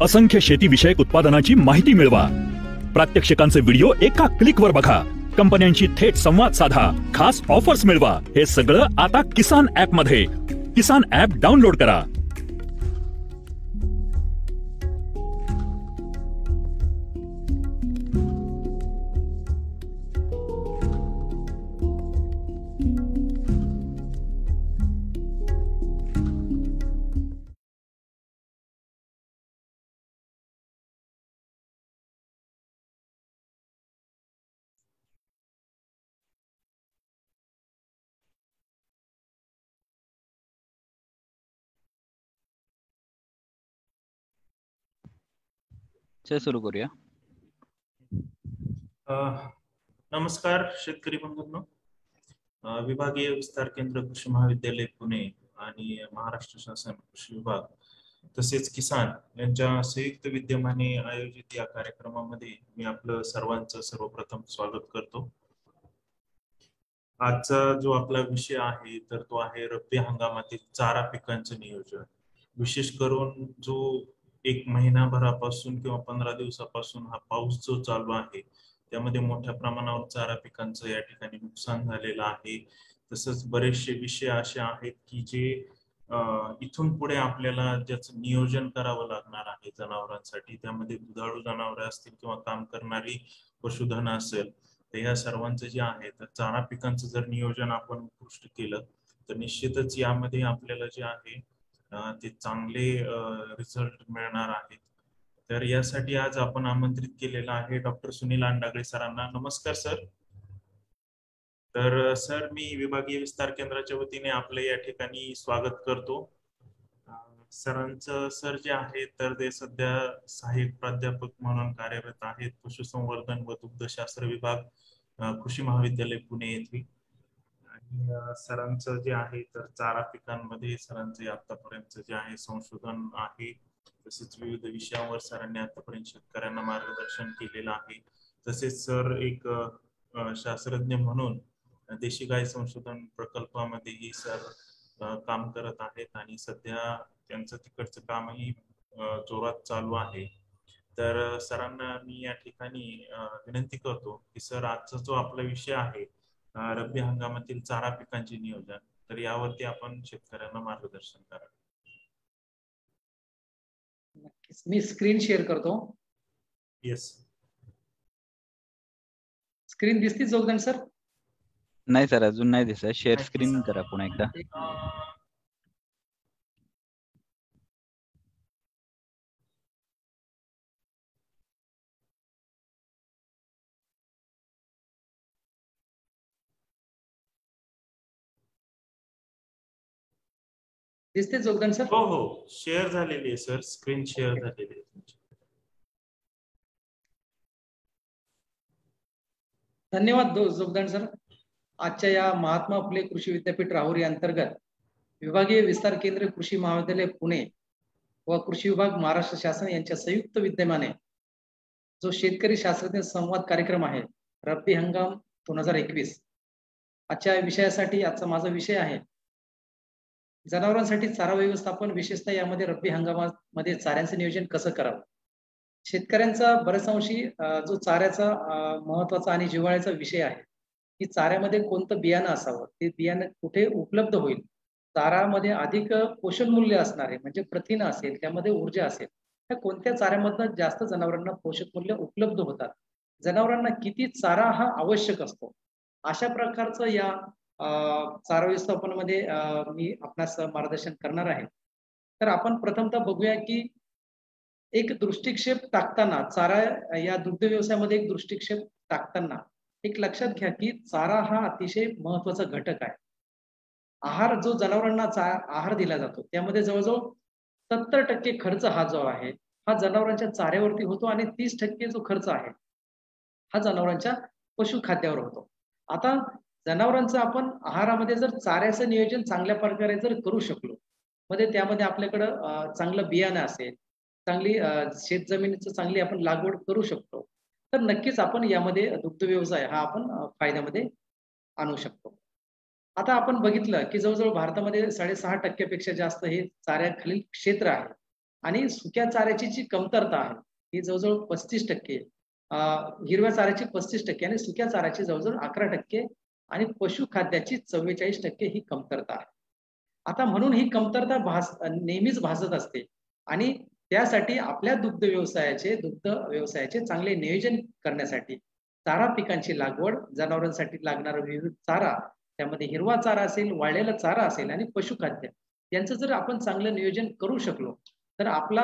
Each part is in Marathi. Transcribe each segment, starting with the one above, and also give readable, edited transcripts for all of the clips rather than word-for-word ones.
असंख्य शेतीविषयक उत्पादनाची माहिती मिळवा, प्रात्यक्षिकांचे व्हिडिओ एका क्लिकवर बघा, कंपन्यांशी थेट संवाद साधा, खास ऑफर्स मिळवा। हे सगळं आता किसान ऍप मध्ये। किसान ऍप डाउनलोड करा। सुरू करूया। नमस्कार शेतकरी बंधूंनो, विभागीय विस्तार केंद्र कृषी महाविद्यालय पुणे आणि महाराष्ट्र शासन कृषी विभाग तसेच किसान यांच्या संयुक्त विद्यमाने आयोजित या कार्यक्रमामध्ये मी आपलं सर्वांचं सर्वप्रथम स्वागत करतो। आजचा जो आपला विषय आहे तर तो आहे रब्बी हंगामातील चारा पिकांचे नियोजन। विशेष करून जो एक महिनाभरापासून किंवा 15 दिवसापासून हा पाऊस जो चालू आहे त्यामध्ये मोठ्या प्रमाणावर चारा पिकांचं या ठिकाणी नुकसान झालेलं आहे। तसंच बरेचसे विषय असे आहेत की जे इथून पुढे आपल्याला ज्याचं नियोजन करावं लागणार आहे जनावरांसाठी, त्यामध्ये दुधाळू जनावरे असतील किंवा काम करणारी पशुधन असेल, तर या सर्वांचं जे आहे तर चारा पिकांचं जर नियोजन आपण उत्कृष्ट केलं तर निश्चितच यामध्ये आपल्याला जे आहे ते चांगले रिझल्ट मिळणार आहेत। तर यासाठी आज आपण आमंत्रित केलेला आहे डॉक्टर सुनील अंडागळे सरांना। नमस्कार सर। तर सर, मी विभागीय विस्तार केंद्राच्या वतीने आपलं या ठिकाणी स्वागत करतो। सरांचं सर जे आहे तर ते सध्या सहाय्यक प्राध्यापक म्हणून कार्यरत आहेत पशुसंवर्धन व दुग्धशास्त्र विभाग, कृषी महाविद्यालय पुणे येथे। आणि सरांचं जे आहे तर चारा पिकांमध्ये सरांचे आतापर्यंत जे आहे संशोधन आहे, तसेच विविध विषयांवर सरांनी आतापर्यंत शेतकऱ्यांना मार्गदर्शन केलेलं आहे। तसेच सर एक शास्त्रज्ञ म्हणून देशी गाय संशोधन प्रकल्पामध्येही सर काम करत आहेत आणि सध्या त्यांचं तिकडचं कामही जोरात चालू आहे। तर सरांना मी या ठिकाणी विनंती करतो की सर, आजचा जो आपला विषय आहे रब्बी हंगामातील चारा पिकांचे नियोजन, तर यावरती आपण शेतकऱ्यांना मार्गदर्शन करा। मी स्क्रीन शेअर करतो। येस। स्क्रीन दिसते जोगदंड सर? नाही सर, अजून नाही दिसत। शेअर स्क्रीन करा पुन्हा एकदा। दिसते जोगदंड सर? हो हो, शेअर झालेली आहे सर, स्क्रीन शेअर झालेली आहे। धन्यवाद जोगदंड सर। आजच्या या महात्मा फुले कृषी विद्यापीठ राहुरी अंतर्गत विभागीय विस्तार केंद्र कृषी महाविद्यालय पुणे व कृषी विभाग महाराष्ट्र शासन यांच्या संयुक्त विद्यमाने जो शेतकरी शास्त्रज्ञ संवाद कार्यक्रम आहे रब्बी हंगाम 2021, आजच्या विषयासाठी आजचा माझा विषय आहे जनावरांसाठी चारा व्यवस्थापन, विशेषतः यामध्ये रब्बी हंगामामध्ये चाऱ्यांचं नियोजन कसं करावं। शेतकऱ्यांचा बऱ्याच अंशी जो चाऱ्याचा महत्वाचा आणि जिव्हाळ्याचा विषय आहे की चाऱ्यामध्ये कोणतं बियाणं असावं, ते बियाणं कुठे उपलब्ध होईल, चारामध्ये अधिक पोषण मूल्य असणारे म्हणजे प्रथिन असेल, त्यामध्ये ऊर्जा असेल, त्या कोणत्या चाऱ्यामधनं जास्त जनावरांना पोषक मूल्य उपलब्ध होतात, जनावरांना किती चारा हा आवश्यक असतो, अशा प्रकारचं या चारा व्यवस्थापनामध्ये मी आपणास मार्गदर्शन करणार आहे. तर आपण प्रथमतः बघूया की एक दृष्टिक्षेप टाकताना चारा या दुग्ध व्यवसायामध्ये एक दृष्टिक्षेप टाकताना एक लक्षात घ्या की चारा हा अतिशय महत्वाचा घटक आहे. आहार जो जनावरांना आहार दिला जातो त्यामध्ये जवळजवळ 70% खर्च हा जो आहे हा जनावरांच्या चाऱ्यावरती होतो आणि 30% जो खर्च आहे हा जनावरांच्या पशुखाद्यावर होतो. आता जनावरांचं आपण आहारामध्ये जर चाऱ्याचं नियोजन चांगल्या प्रकारे जर करू शकलो, मध्ये त्यामध्ये आपल्याकडं चांगलं बियाणं असेल, चांगली शेत जमिनीचं चांगली आपण लागवड करू शकतो, तर नक्कीच आपण यामध्ये दुग्ध व्यवसाय हा आपण फायद्यामध्ये आणू शकतो. आता आपण बघितलं की जवळजवळ भारतामध्ये 6.5% पेक्षा जास्त हे चाऱ्याखालील क्षेत्र आहे आणि सुक्या चाऱ्याची जी कमतरता आहे ही जवळजवळ 35%, हिरव्या चाऱ्याची 35% आणि सुक्या चाऱ्याची जवळजवळ 11% आणि पशुखाद्याची 44% ही कमतरता आहे. आता म्हणून ही कमतरता नेहमीच भासत असते आणि त्यासाठी आपल्या दुग्ध व्यवसायाचे चांगले नियोजन करण्यासाठी चारा पिकांची लागवड, जनावरांसाठी लागणारा विविध चारा, त्यामध्ये हिरवा चारा असेल, वाळलेला चारा असेल आणि पशुखाद्य यांचं जर आपण चांगलं नियोजन करू शकलो तर आपला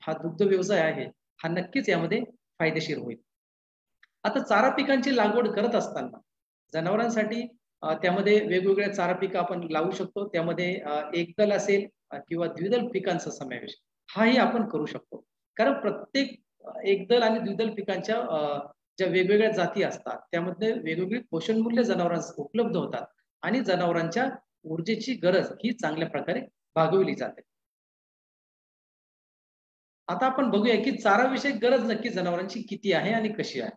हा दुग्ध व्यवसाय आहे हा नक्कीच यामध्ये फायदेशीर होईल. आता चारा पिकांची लागवड करत असताना जनावरांसाठी त्यामध्ये वेगवेगळ्या चारा पिकं आपण लावू शकतो. त्यामध्ये एकदल असेल किंवा द्विदल पिकांचा समावेश हाही आपण करू शकतो. कारण प्रत्येक एकदल आणि द्विदल पिकांच्या ज्या वेगवेगळ्या जाती असतात त्यामध्ये वेगवेगळी पोषण मूल्य जनावरांना उपलब्ध होतात आणि जनावरांच्या ऊर्जेची गरज ही चांगल्या प्रकारे भागवली जाते. आता आपण बघूया की चाराविषयक गरज नक्की जनावरांची किती आहे आणि कशी आहे.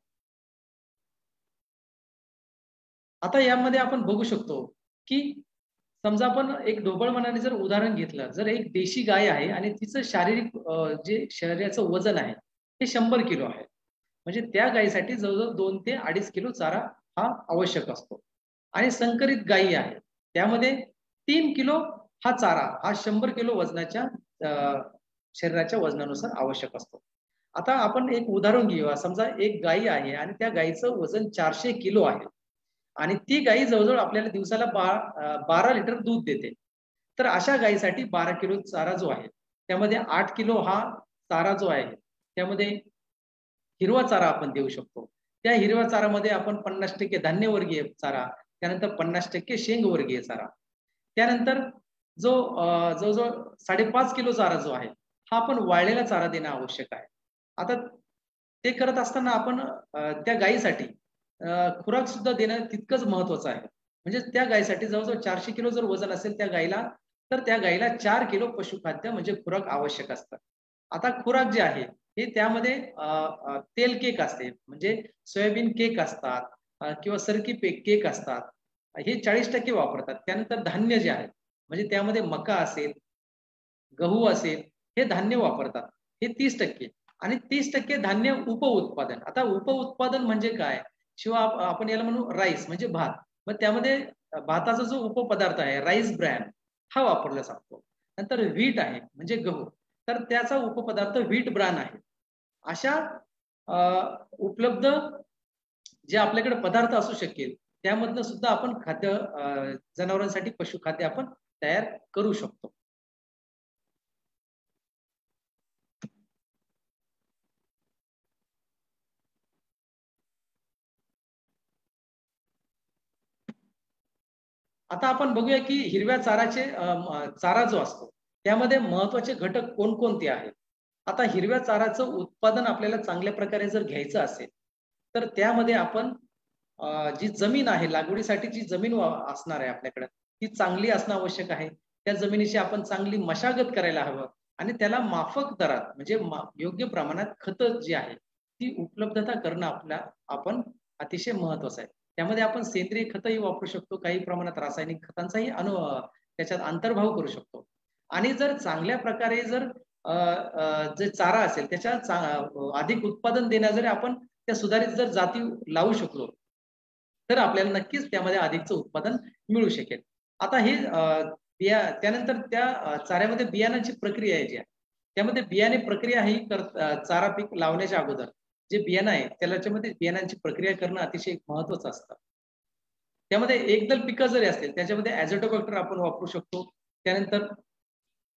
आता यामध्ये आपण बघू शकतो की समजा आपण एक ढोबळ मनाने जर उदाहरण घेतलं, जर एक देशी गाय आहे आणि तिचं शारीरिक जे शरीराचं वजन आहे हे 100 किलो आहे, म्हणजे त्या गायीसाठी जवळजवळ 2 ते 2.5 किलो चारा हा आवश्यक असतो. आणि संकरित गायी आहे त्यामध्ये 3 किलो हा चारा हा 100 किलो वजनाच्या शरीराच्या वजनानुसार आवश्यक असतो. आता आपण एक उदाहरण घेऊया. समजा एक गायी आहे आणि त्या गायीचं वजन 400 किलो आहे आणि ती गायी जवळजवळ आपल्याला दिवसाला 12 लिटर दूध देते. तर अशा गायीसाठी 12 किलो चारा जो आहे त्यामध्ये 8 किलो हा चारा जो आहे त्यामध्ये हिरवा चारा आपण देऊ शकतो. त्या हिरव्या चारामध्ये आपण 50% धान्यवर्गीय चारा, त्यानंतर 50% शेंगवर्गीय चारा, त्यानंतर जो जवळजवळ 5.5 किलो चारा जो आहे हा आपण वाळलेला चारा देणं आवश्यक आहे. आता ते करत असताना आपण त्या गायीसाठी खुराक सुद्धा देणं तितकंच महत्वाचं आहे. म्हणजे त्या गायीसाठी जवळजवळ 400 किलो जर वजन असेल त्या गायीला, तर त्या गायीला 4 किलो पशुखाद्य म्हणजे खुराक आवश्यक असतं. आता खुराक जे आहे हे त्यामध्ये तेल केक असते, म्हणजे सोयाबीन केक असतात किंवा सरकी केक असतात, हे 40% वापरतात. त्यानंतर धान्य जे आहे म्हणजे त्यामध्ये मका असेल, गहू असेल, हे धान्य वापरतात, हे 30% आणि 30% धान्य उपउत्पादन. आता उपउत्पादन म्हणजे काय? शिवाय आपण याला म्हणू राईस म्हणजे भात. मग त्यामध्ये भाताचा जो उपपदार्थ आहे राईस ब्रॅन हा वापरला जातो. नंतर व्हीट आहे म्हणजे गहू, तर त्याचा उपपदार्थ व्हीट ब्रान आहे. अशा उपलब्ध जे आपल्याकडे पदार्थ असू शकेल त्यामधनं सुद्धा आपण खाद्य जनावरांसाठी पशुखाद्य आपण तयार करू शकतो. आता आपण बघूया की हिरव्या चारा जो असतो त्यामध्ये महत्वाचे घटक कोणकोणते आहेत. आता हिरव्या चाराचं उत्पादन आपल्याला चांगल्या प्रकारे जर घ्यायचं असेल तर त्यामध्ये आपण जी जमीन आहे, लागवडीसाठी जी जमीन असणार आहे आपल्याकडे ती चांगली असणं आवश्यक आहे. त्या जमिनीची आपण चांगली मशागत करायला हवं आणि त्याला माफक दरात म्हणजे योग्य प्रमाणात खतं जी आहे ती उपलब्धता करणं आपण अतिशय महत्वाचं आहे. त्यामध्ये आपण सेंद्रिय खतही वापरू शकतो, काही प्रमाणात रासायनिक खतांचाही त्याच्यात अंतर्भाव करू शकतो. आणि जर चांगल्या प्रकारे जर जे चारा असेल त्याच्या अधिक उत्पादन देण्यास जर आपण त्या सुधारित जर जाती लावू शकलो तर आपल्याला नक्कीच त्यामध्ये अधिकचं उत्पादन मिळू शकेल. आता हे त्यानंतर त्या चाऱ्यामध्ये बियाणाची प्रक्रिया आहे जी आहे त्यामध्ये बियाणे प्रक्रिया ही चारा पीक लावण्याच्या अगोदर जे बियाणं आहे त्याच्यामध्ये बियाणांची प्रक्रिया करणं अतिशय महत्वाचं असतं. त्यामध्ये एकदल पिकं जरी असतील त्याच्यामध्ये ॲझोटोबॅक्टर आपण वापरू शकतो. त्यानंतर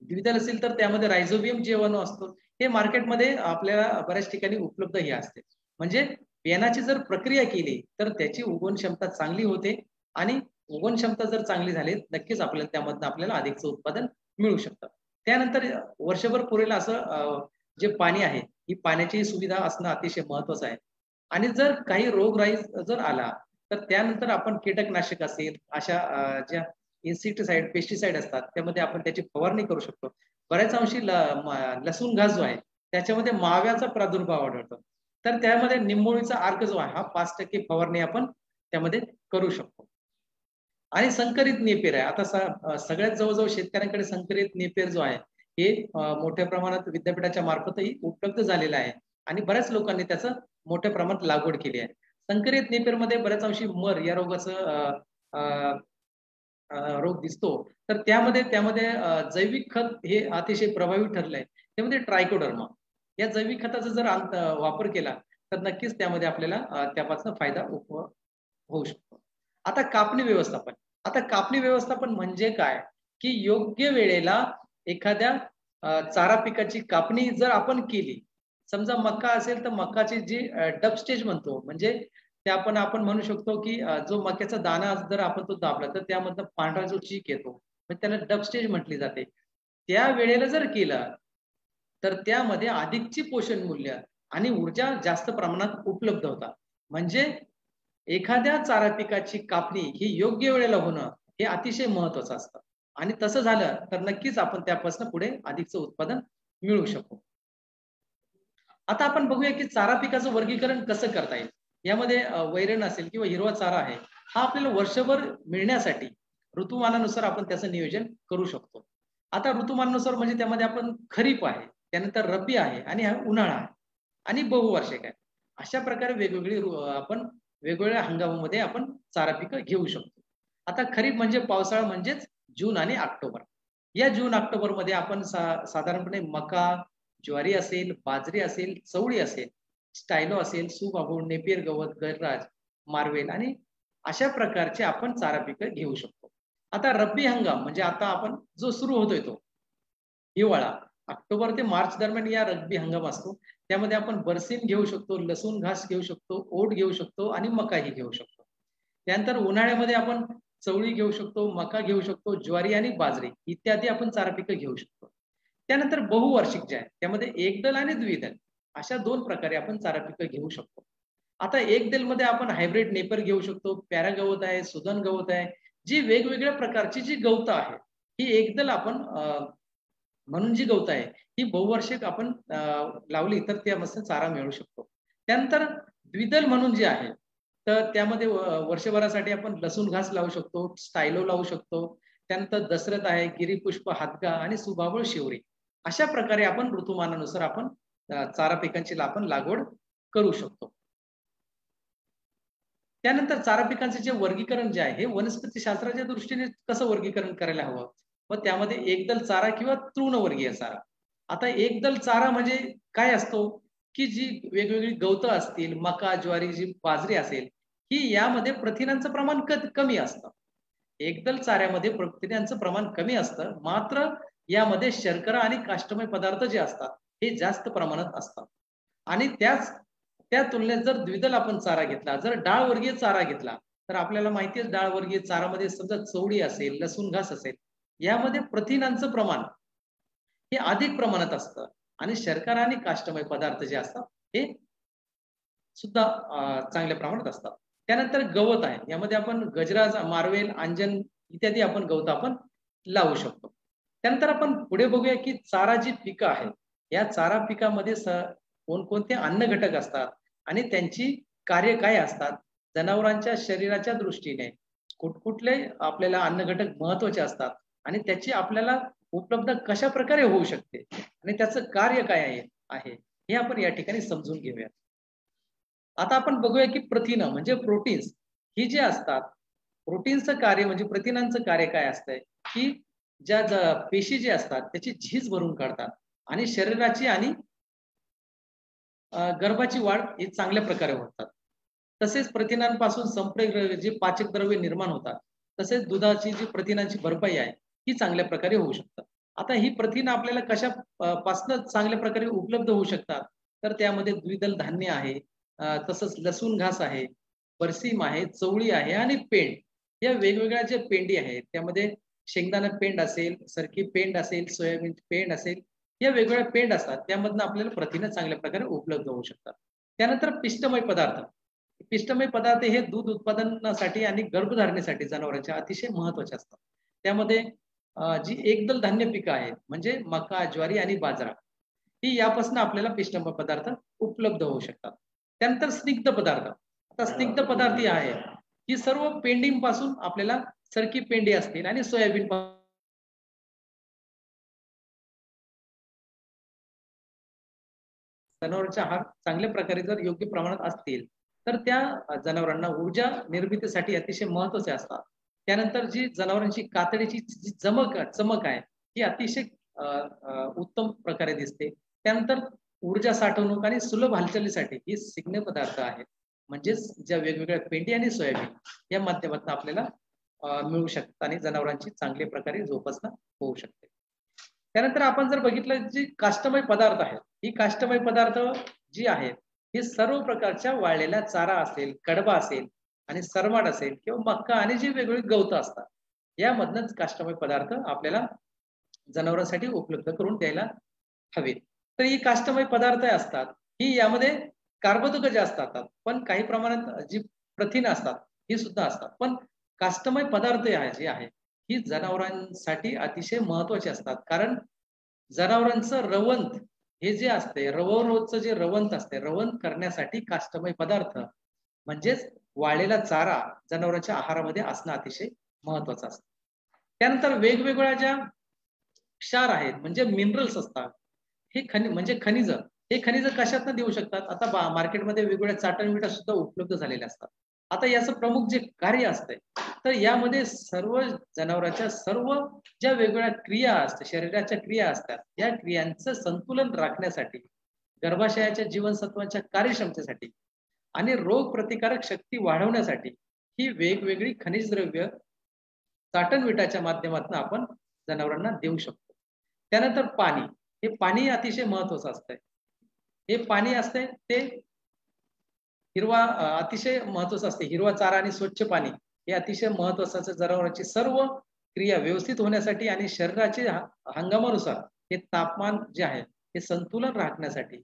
द्विदल असेल तर त्यामध्ये रायझोबियम जीवाणू असतो. हे मार्केटमध्ये आपल्याला बऱ्याच ठिकाणी उपलब्ध हे असते. म्हणजे बियाणाची जर प्रक्रिया केली तर त्याची उगवण क्षमता चांगली होते आणि उगवण क्षमता जर चांगली झाली नक्कीच आपल्याला त्यामधनं आपल्याला अधिकचं उत्पादन मिळू शकतं. त्यानंतर वर्षभर पुरेल असं जे पाणी आहे ही पाण्याची सुविधा असणं अतिशय महत्वाचं आहे. आणि जर काही रोगराई जर आला तर त्यानंतर आपण कीटकनाशक असेल अशा ज्या इन्सेक्टिसाइड पेस्टिसाइड असतात त्यामध्ये आपण त्याची फवारणी करू शकतो. बऱ्याच अंशी लसूण घास जो आहे त्याच्यामध्ये माव्याचा प्रादुर्भाव आढळतो. तर त्यामध्ये निंबोळीचा अर्क जो आहे हा 5% फवारणी आपण त्यामध्ये करू शकतो. आणि संकरित नेपेर आहे. आता सगळ्यात जवळजवळ शेतकऱ्यांकडे संकरित नेपेर जो आहे हे मोठ्या प्रमाणात विद्यापीठाच्या मार्फतही उपलब्ध झालेलं आहे आणि बऱ्याच लोकांनी त्याचं मोठ्या प्रमाणात लागवड केली आहे. संकरित नेपेर मध्ये बऱ्याच अंशी मर या रोगाचं रोग दिसतो. तर त्यामध्ये जैविक खत हे अतिशय प्रभावी ठरलंय. त्यामध्ये ट्रायकोडर्मा या जैविक खताचा जर वापर केला तर नक्कीच त्यामध्ये आपल्याला त्यापासून फायदा होऊ शकतो. आता कापणी व्यवस्थापन. आता कापणी व्यवस्थापन म्हणजे काय की योग्य वेळेला एखाद्या चारा पिकाची कापणी जर आपण केली, समजा मका असेल तर मकाची जी डब स्टेज म्हणतो म्हणजे ते आपण म्हणू शकतो की जो मक्याचा दाना जर आपण तो दाबला तर त्यामधनं पांढरा जो चीक येतो म्हणजे त्याला डब स्टेज म्हटली जाते. त्या वेळेला जर केलं तर त्यामध्ये अधिकची पोषण मूल्य आणि ऊर्जा जास्त प्रमाणात उपलब्ध होतात. म्हणजे एखाद्या चारा पिकाची कापणी ही योग्य वेळेला होणं हे अतिशय महत्वाचं असतं आणि तसं झालं तर नक्कीच आपण त्यापासून पुढे अधिकचं उत्पादन मिळवू शकतो. आता आपण बघूया की चारा पिकाचं वर्गीकरण कसं करता येईल. यामध्ये वैरण असेल किंवा हिरवा चारा आहे हा आपल्याला वर्षभर मिळण्यासाठी ऋतुमानानुसार आपण त्याचं नियोजन करू शकतो. आता ऋतुमानानुसार म्हणजे त्यामध्ये आपण खरीप आहे, त्यानंतर रब्बी आहे आणि हा उन्हाळा आहे आणि बहुवार्षिक आहे. अशा प्रकारे वेगवेगळी आपण वेगवेगळ्या हंगामामध्ये आपण चारा पिकं घेऊ शकतो. आता खरीप म्हणजे पावसाळा म्हणजेच जून आणि ऑक्टोबर. या जून ऑक्टोबर मध्ये आपण साधारणपणे मका, ज्वारी असेल, बाजरी असेल, चवळी असेल, स्टायलो असेल, सुबाबूळ, नेपियर गवत, गैरराज, मार्वेल आणि अशा प्रकारचे आपण चारा पिकं घेऊ शकतो. आता रब्बी हंगाम म्हणजे आता आपण जो सुरू होतोय तो हिवाळा ऑक्टोबर ते मार्च दरम्यान या रब्बी हंगाम असतो. त्यामध्ये आपण बरसीन घेऊ शकतो, लसूण घास घेऊ शकतो, ओट घेऊ शकतो आणि मकाही घेऊ शकतो. त्यानंतर उन्हाळ्यामध्ये आपण चवळी घेऊ शकतो, मका घेऊ शकतो, ज्वारी आणि बाजरी इत्यादी आपण चारा पिकं घेऊ शकतो. त्यानंतर बहुवार्षिक जे आहे त्यामध्ये एकदल आणि द्विदल अशा 2 प्रकारे आपण चारा पिकं घेऊ शकतो. आता एकदल मध्ये आपण हायब्रिड नेपर घेऊ शकतो, पॅरा गवत आहे, सुदन गवत आहे, जी वेगवेगळ्या प्रकारची जी गवतं आहे ही एकदल आपण म्हणून जी गवत आहे ही बहुवार्षिक आपण लावली तर त्यापासून चारा मिळू शकतो. त्यानंतर द्विदल म्हणून जे आहे तर त्यामध्ये वर्षभरासाठी आपण लसूण घास लावू शकतो, स्टायलो लावू शकतो. त्यानंतर दशरथ आहे, गिरीपुष्प, हातगा आणि सुबाबळ शिवरी अशा प्रकारे आपण ऋतुमानानुसार आपण चारा पिकांची आपण लागवड करू शकतो. त्यानंतर चारा पिकांचे जे वर्गीकरण जे आहे हे वनस्पती शास्त्राच्या दृष्टीने कसं वर्गीकरण करायला हवं. मग त्यामध्ये एकदल चारा किंवा तृणवर्गीय चारा. आता एकदल चारा म्हणजे काय असतो की जी वेगवेगळी गवतं असतील, मका, ज्वारी, जी बाजरी असेल ही यामध्ये प्रथिनांचं प्रमाण कमी असतं. एकदल चाऱ्यामध्ये प्रथिनांचं प्रमाण कमी असतं, मात्र यामध्ये शर्करा आणि काष्टमय पदार्थ जे असतात हे जास्त प्रमाणात असतात. आणि त्या तुलनेत जर द्विदल आपण चारा घेतला, जर डाळ वर्गीय चारा घेतला तर आपल्याला माहिती आहे डाळ वर्गीय चारामध्ये समजा चवळी असेल, लसूण घास असेल यामध्ये प्रथिनांचं प्रमाण हे अधिक प्रमाणात असतं आणि शर्करा आणि काष्टमय पदार्थ जे असतात हे सुद्धा चांगल्या प्रमाणात असतात. त्यानंतर गवत आहे, यामध्ये आपण गजराज, मार्वेल, अंजन इत्यादी आपण गवत आपण लावू शकतो. त्यानंतर आपण पुढे बघूया की चारा जी पिकं आहे या चारा पिकामध्ये कोणकोणते अन्न घटक असतात आणि त्यांची कार्य काय असतात, जनावरांच्या शरीराच्या दृष्टीने कुठकुठले आपल्याला अन्न घटक महत्वाचे असतात आणि त्याची आपल्याला उपलब्ध कशा प्रकारे होऊ शकते आणि त्याचं कार्य काय आहे हे आपण या ठिकाणी समजून घेऊया. आता आपण बघूया की प्रथिनं म्हणजे प्रोटीन्स ही जे असतात, प्रोटीनचं कार्य म्हणजे प्रथिनांचं कार्य काय असतंय की ज्या पेशी जे असतात त्याची झीज भरून काढतात आणि शरीराची आणि गर्भाची वाढ ही चांगल्या प्रकारे होतात. तसेच प्रथिनांपासून संप्रेरक जे पाचक द्रव्य निर्माण होतात, तसेच दुधाची जी प्रथिनांची भरपाई आहे ही चांगल्या प्रकारे होऊ शकतात. आता ही प्रथिन आपल्याला कशा पासून चांगल्या प्रकारे उपलब्ध होऊ शकतात, तर त्यामध्ये द्विदल धान्य आहे, तसंच लसूण घास आहे, बरसीम आहे, चवळी आहे आणि पेंड या वेगवेगळ्या ज्या पेंडी आहेत त्यामध्ये शेंगदाणा पेंड असेल, सरकी पेंड असेल, सोयाबीन पेंड असेल, या वेगवेगळ्या पेंड असतात त्यामधनं आपल्याला प्रथिनं चांगल्या प्रकारे उपलब्ध होऊ शकतात. त्यानंतर पिष्टमय पदार्थ. पिष्टमय पदार्थ हे दूध उत्पादनासाठी आणि गर्भधारणेसाठी जनावरांच्या अतिशय महत्वाचे असतात. त्यामध्ये जी एकदल धान्य पिकं आहेत म्हणजे मका, ज्वारी आणि बाजरा ही यापासून आपल्याला पिष्टमय पदार्थ उपलब्ध होऊ शकतात. त्यानंतर स्निग्ध पदार्थ. आता स्निग्ध पदार्थ आहे ही सर्व पेंडीपासून आपल्याला सरकी पेंडी असतील आणि सोयाबीन जनावरांचे आहार चांगल्या प्रकारे जर योग्य प्रमाणात असतील तर त्या जनावरांना ऊर्जा निर्मितीसाठी अतिशय महत्वाचे असतात. त्यानंतर जी जनावरांची कातडीची जी चमक आहे ही अतिशय उत्तम प्रकारे दिसते. त्यानंतर ऊर्जा साठवणूक आणि सुलभ हालचालीसाठी ही स्निग्ध पदार्थ आहेत म्हणजेच ज्या वेगवेगळ्या पेंडी आणि सोयाबीन या माध्यमातून आपल्याला मिळू शकतात आणि जनावरांची चांगल्या प्रकारे जोपासना होऊ शकते. त्यानंतर आपण जर बघितलं जी काष्टमय पदार्थ आहेत, ही काष्टमय पदार्थ जी आहेत हे सर्व प्रकारच्या वाळलेला चारा असेल, कडबा असेल आणि सरमाट असेल किंवा मक्का आणि जी वेगवेगळी गवत असतात यामधनच काष्टमय पदार्थ आपल्याला जनावरांसाठी उपलब्ध करून द्यायला हवेत. तर ही काष्टमय पदार्थ असतात ही यामध्ये कार्बोदक जास्त असतात पण काही प्रमाणात जी प्रथिनं असतात ही सुद्धा असतात. पण काष्टमय पदार्थ जे आहे ही जनावरांसाठी अतिशय महत्वाचे असतात कारण जनावरांचं रवंथ हे जे असते रवरोजचं जे रवंथ असते रवंथ करण्यासाठी काष्टमय पदार्थ म्हणजेच वाळलेला चारा जनावरांच्या आहारामध्ये असणं अतिशय महत्वाचं असतं. त्यानंतर वेगवेगळ्या ज्या क्षार आहेत म्हणजे मिनरल्स असतात हे म्हणजे खनिज हे खनिज कशातनं देऊ शकतात. आता मार्केटमध्ये वेगवेगळ्या चाटणविटा सुद्धा उपलब्ध झालेल्या असतात. आता याचं प्रमुख जे कार्य असते तर यामध्ये सर्व जनावरांच्या सर्व ज्या वेगवेगळ्या क्रिया असतात शरीराच्या क्रिया असतात या क्रियांचं संतुलन राखण्यासाठी गर्भाशयाच्या जीवनसत्वांच्या कार्यक्षमतेसाठी आणि रोग प्रतिकारक शक्ती वाढवण्यासाठी ही वेगवेगळी खनिज द्रव्य चाटणविटाच्या माध्यमातून आपण जनावरांना देऊ शकतो. त्यानंतर पाणी. हे पाणी अतिशय महत्वाचं असतंय. हे पाणी असते ते हिरवा अतिशय महत्वाचं असते. हिरवा चारा आणि स्वच्छ पाणी हे अतिशय महत्वाचं जनावरांची सर्व क्रिया व्यवस्थित होण्यासाठी आणि शरीराचे हंगामानुसार हे तापमान जे आहे हे संतुलन राखण्यासाठी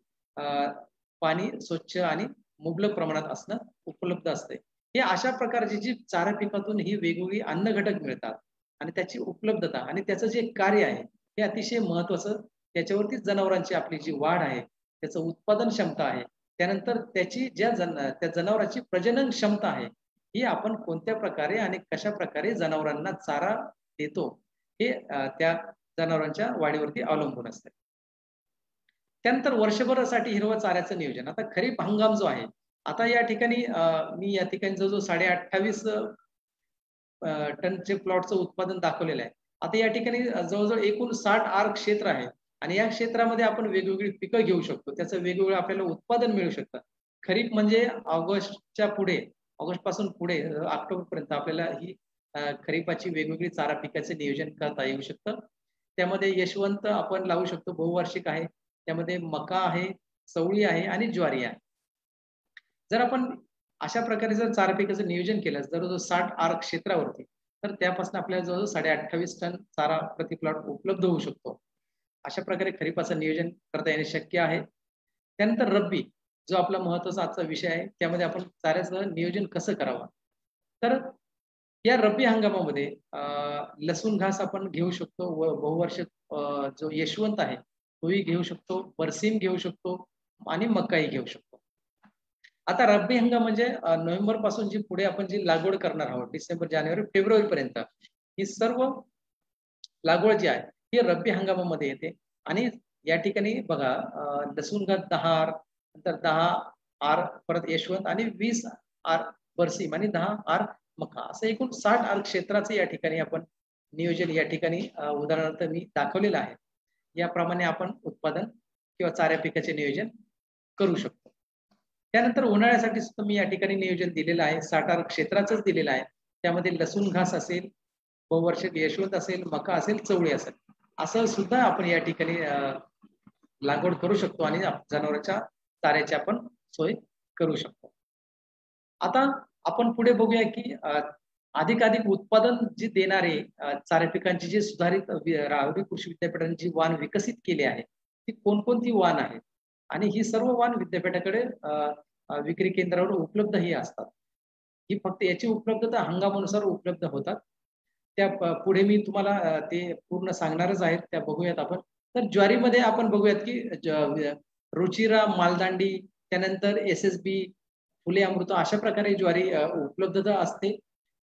पाणी स्वच्छ आणि मुबलक प्रमाणात असणं उपलब्ध असते. हे अशा प्रकारची जी चारा पिकातून ही वेगवेगळी अन्न घटक मिळतात आणि त्याची उपलब्धता आणि त्याचं जे कार्य आहे हे अतिशय महत्वाचं. त्याच्यावरती जनावरांची आपली जी वाढ आहे त्याचं उत्पादन क्षमता आहे त्यानंतर त्याची त्या जनावरांची प्रजनन क्षमता आहे ही आपण कोणत्या प्रकारे आणि कशा प्रकारे जनावरांना चारा देतो हे त्या जनावरांच्या वाढीवरती अवलंबून असते. त्यानंतर वर्षभरासाठी हिरवा चाऱ्याचं नियोजन. आता खरीप हंगाम जो आहे आता या ठिकाणी मी या ठिकाणी जो 28.5 टनचे प्लॉटचं उत्पादन दाखवलेलं आहे. आता या ठिकाणी जवळजवळ एकूण 60 आर क्षेत्र आहे आणि या क्षेत्रामध्ये आपण वेगवेगळी पिकं घेऊ शकतो. त्याचं वेगवेगळं आपल्याला उत्पादन मिळू शकतं. खरीप म्हणजे ऑगस्ट पासून पुढे ऑक्टोबर पर्यंत आपल्याला ही खरीपाची वेगवेगळी चारा पिकाचे नियोजन करता येऊ शकतं. त्यामध्ये यशवंत आपण लावू शकतो, बहुवार्षिक आहे. त्यामध्ये मका आहे, चवळी आहे आणि ज्वारी आहे. जर आपण अशा प्रकारे जर चारा पिकाचं नियोजन केलं जवळजवळ 60 आर क्षेत्रावरती तर त्यापासून आपल्याला जवळजवळ 28.5 टन चारा प्रति प्लॉट उपलब्ध होऊ शकतो. अशा प्रकारे खरीपाचं नियोजन करता येणे शक्य आहे. त्यानंतर रब्बी जो आपला महत्वाचा आजचा विषय आहे त्यामध्ये आपण चाऱ्याचं नियोजन कसं करावं. तर या रब्बी हंगामामध्ये लसूण घास आपण घेऊ शकतो व बहुवार्षिक जो यशवंत आहे तोही घेऊ शकतो, बरसीम घेऊ शकतो आणि मकाही घेऊ शकतो. आता रब्बी हंगाम म्हणजे नोव्हेंबर पासून जी पुढे आपण जी लागवड करणार आहोत डिसेंबर, जानेवारी, फेब्रुवारी पर्यंत ही सर्व लागवड जी आहे ही रब्बी हंगामामध्ये येते. आणि या ठिकाणी बघा लसूण घात 10 आर, नंतर 10 आर परत यशवंत आणि 20 आर बरसीम आणि 10 आर मका असं एकूण 60 आर क्षेत्राचं या ठिकाणी आपण नियोजन या ठिकाणी उदाहरणार्थ मी दाखवलेलं आहे. याप्रमाणे आपण उत्पादन किंवा चाऱ्या पिकाचे नियोजन करू शकतो. त्यानंतर उन्हाळ्यासाठी सुद्धा मी या ठिकाणी नियोजन दिलेलं आहे, साठार क्षेत्राचंच दिलेलं आहे. त्यामध्ये लसूण घास असेल, बहुवार्षिक यशवंत असेल, मका असेल, चवळी असेल, असं सुद्धा आपण या ठिकाणी लागवड करू शकतो आणि जनावरांच्या चाऱ्याची आपण सोय करू शकतो. आता आपण पुढे बघूया की अधिकाधिक उत्पादन जे देणारे चारा पिकांची जे सुधारित राहुरी कृषी विद्यापीठाने जी वाण विकसित केली आहे ती कोणकोणती वाण आहेत आणि ही सर्व वाण विद्यापीठाकडे विक्री केंद्रावर उपलब्धही असतात. ही फक्त याची उपलब्धता हंगामानुसार उपलब्ध होतात. त्या पुढे मी तुम्हाला ते पूर्ण सांगणारच आहेत, त्या बघूयात आपण. तर ज्वारीमध्ये आपण बघूयात की रुचिरा, मालदांडी, त्यानंतर SSB, फुले अमृत अशा प्रकारे ज्वारी उपलब्धता असते.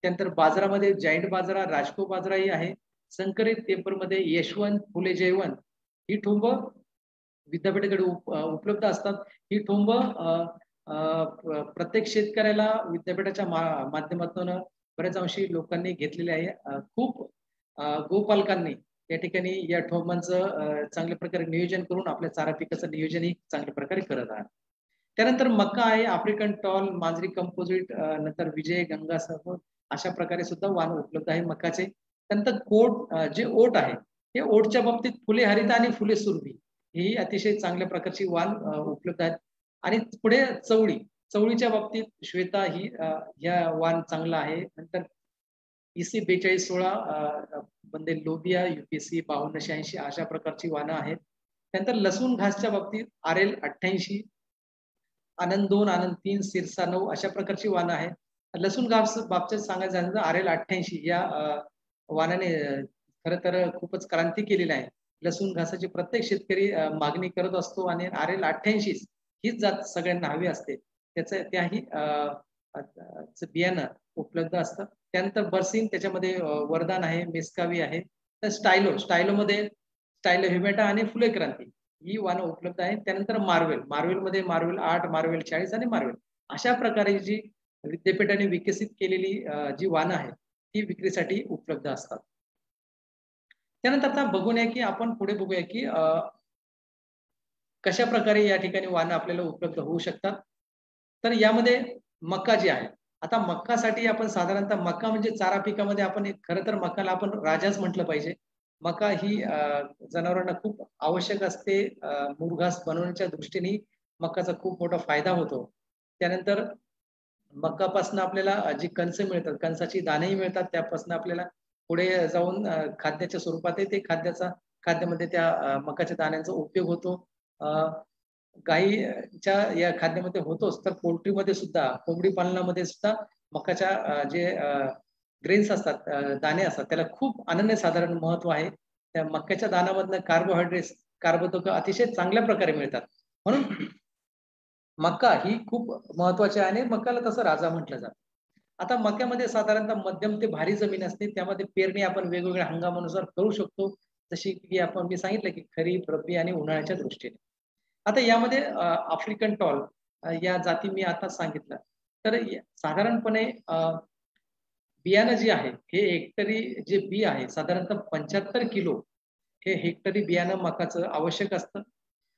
त्यानंतर बाजारामध्ये जायंट बाजरा, राजको बाजराही आहे. संकरित पेपरमध्ये यशवंत, फुले जयवंत ही ठोंब विद्यापीठाकडे उपलब्ध असतात. ही ठोंब प्रत्येक शेतकऱ्याला विद्यापीठाच्या माध्यमातून बऱ्याच अंशी लोकांनी घेतलेले आहे. खूप गोपालकांनी या ठिकाणी या ठोंबांचं चांगल्या प्रकारे नियोजन करून आपल्या चारा पिकाचं नियोजनही चांगल्या प्रकारे करत आहे. त्यानंतर मका आहे, आफ्रिकन टॉल, मांजरी कंपोजिट, नंतर विजय, गंगा सह अशा प्रकारे सुद्धा वाण उपलब्ध आहे मकाचे. त्यानंतर कोट जे ओट आहे, हे ओटच्या बाबतीत फुले हरिता आणि फुले सुरभी ही अतिशय चांगल्या प्रकारची वाण उपलब्ध आहेत. आणि पुढे चवळीच्या बाबतीत श्वेता ही या वाण चांगला आहे. नंतर EC 4216 बंदे लोबिया, UPC 5286 अशा प्रकारची वाणं आहेत. त्यानंतर लसूण घासच्या बाबतीत RL 88, आनंद 2, आनंद 3, सिरसा 9 अशा प्रकारची वाणं आहेत. लसूण घास बाबतीत सांगायचं झालं तर RL 88 या वाणाने खरं तर खूपच क्रांती केलेली आहे. लसूण घासाची प्रत्येक शेतकरी मागणी करत असतो आणि RL 88 हीच जात सगळ्यांना हवी असते. त्याही बियाणं उपलब्ध असतं. त्यानंतर बर्सिन, त्याच्यामध्ये वरदान आहे, मेस्कावी आहे. तर स्टायलोमध्ये स्टायलो हिमेटा आणि फुले क्रांती ही वाणं उपलब्ध आहेत. त्यानंतर मार्वेलमध्ये मार्वेल 8, मार्वेल 40 आणि मार्वेल अशा प्रकारे जी विद्यापीठाने विकसित केलेली जी वाणं आहेत ती विक्रीसाठी उपलब्ध असतात. त्यानंतर आता बघूया की आपण पुढे बघूया की कशा प्रकारे या ठिकाणी वाणं आपल्याला उपलब्ध होऊ शकतात. तर यामध्ये मका जी आहे, आता मक्कासाठी आपण साधारणतः मका म्हणजे चारा पिकामध्ये आपण खरं तर मकाला आपण राजाच म्हटलं पाहिजे. मका ही जनावरांना खूप आवश्यक असते. मुरघास बनवण्याच्या दृष्टीने मकाचा खूप मोठा फायदा होतो. त्यानंतर मकापासून आपल्याला जी कणसे मिळतात, कणसाची दाणेही मिळतात. त्यापासून आपल्याला पुढे जाऊन खाद्याच्या स्वरूपात ते खाद्यामध्ये त्या मकाच्या दाण्यांचा उपयोग होतो. गाईच्या या खाद्यामध्ये होतोच, तर पोल्ट्रीमध्ये सुद्धा, कोंबडी पालनामध्ये सुद्धा मकाच्या जे ग्रेन्स असतात, दाणे असतात, त्याला खूप अनन्यसाधारण महत्व आहे. त्या मक्याच्या दाण्यामधनं कार्बोहायड्रेट्स, कार्बोदके अतिशय चांगल्या प्रकारे मिळतात. म्हणून मका ही खूप महत्वाची आहे आणि मकाला तसं राजा म्हटलं जातं. आता मक्यामध्ये साधारणतः मध्यम ते भारी जमीन असते. त्यामध्ये पेरणी आपण वेगवेगळ्या हंगामानुसार करू शकतो, जशी की मी सांगितलं की खरीप, रब्बी आणि उन्हाळ्याच्या दृष्टीने. आता यामध्ये आफ्रिकन टॉल या जाती मी आता सांगितलं. तर साधारणपणे बियाणं जे आहे हे हेक्टरी जे बी आहे साधारणतः 75 किलो हे हेक्टरी बियाणं मकाचं आवश्यक असतं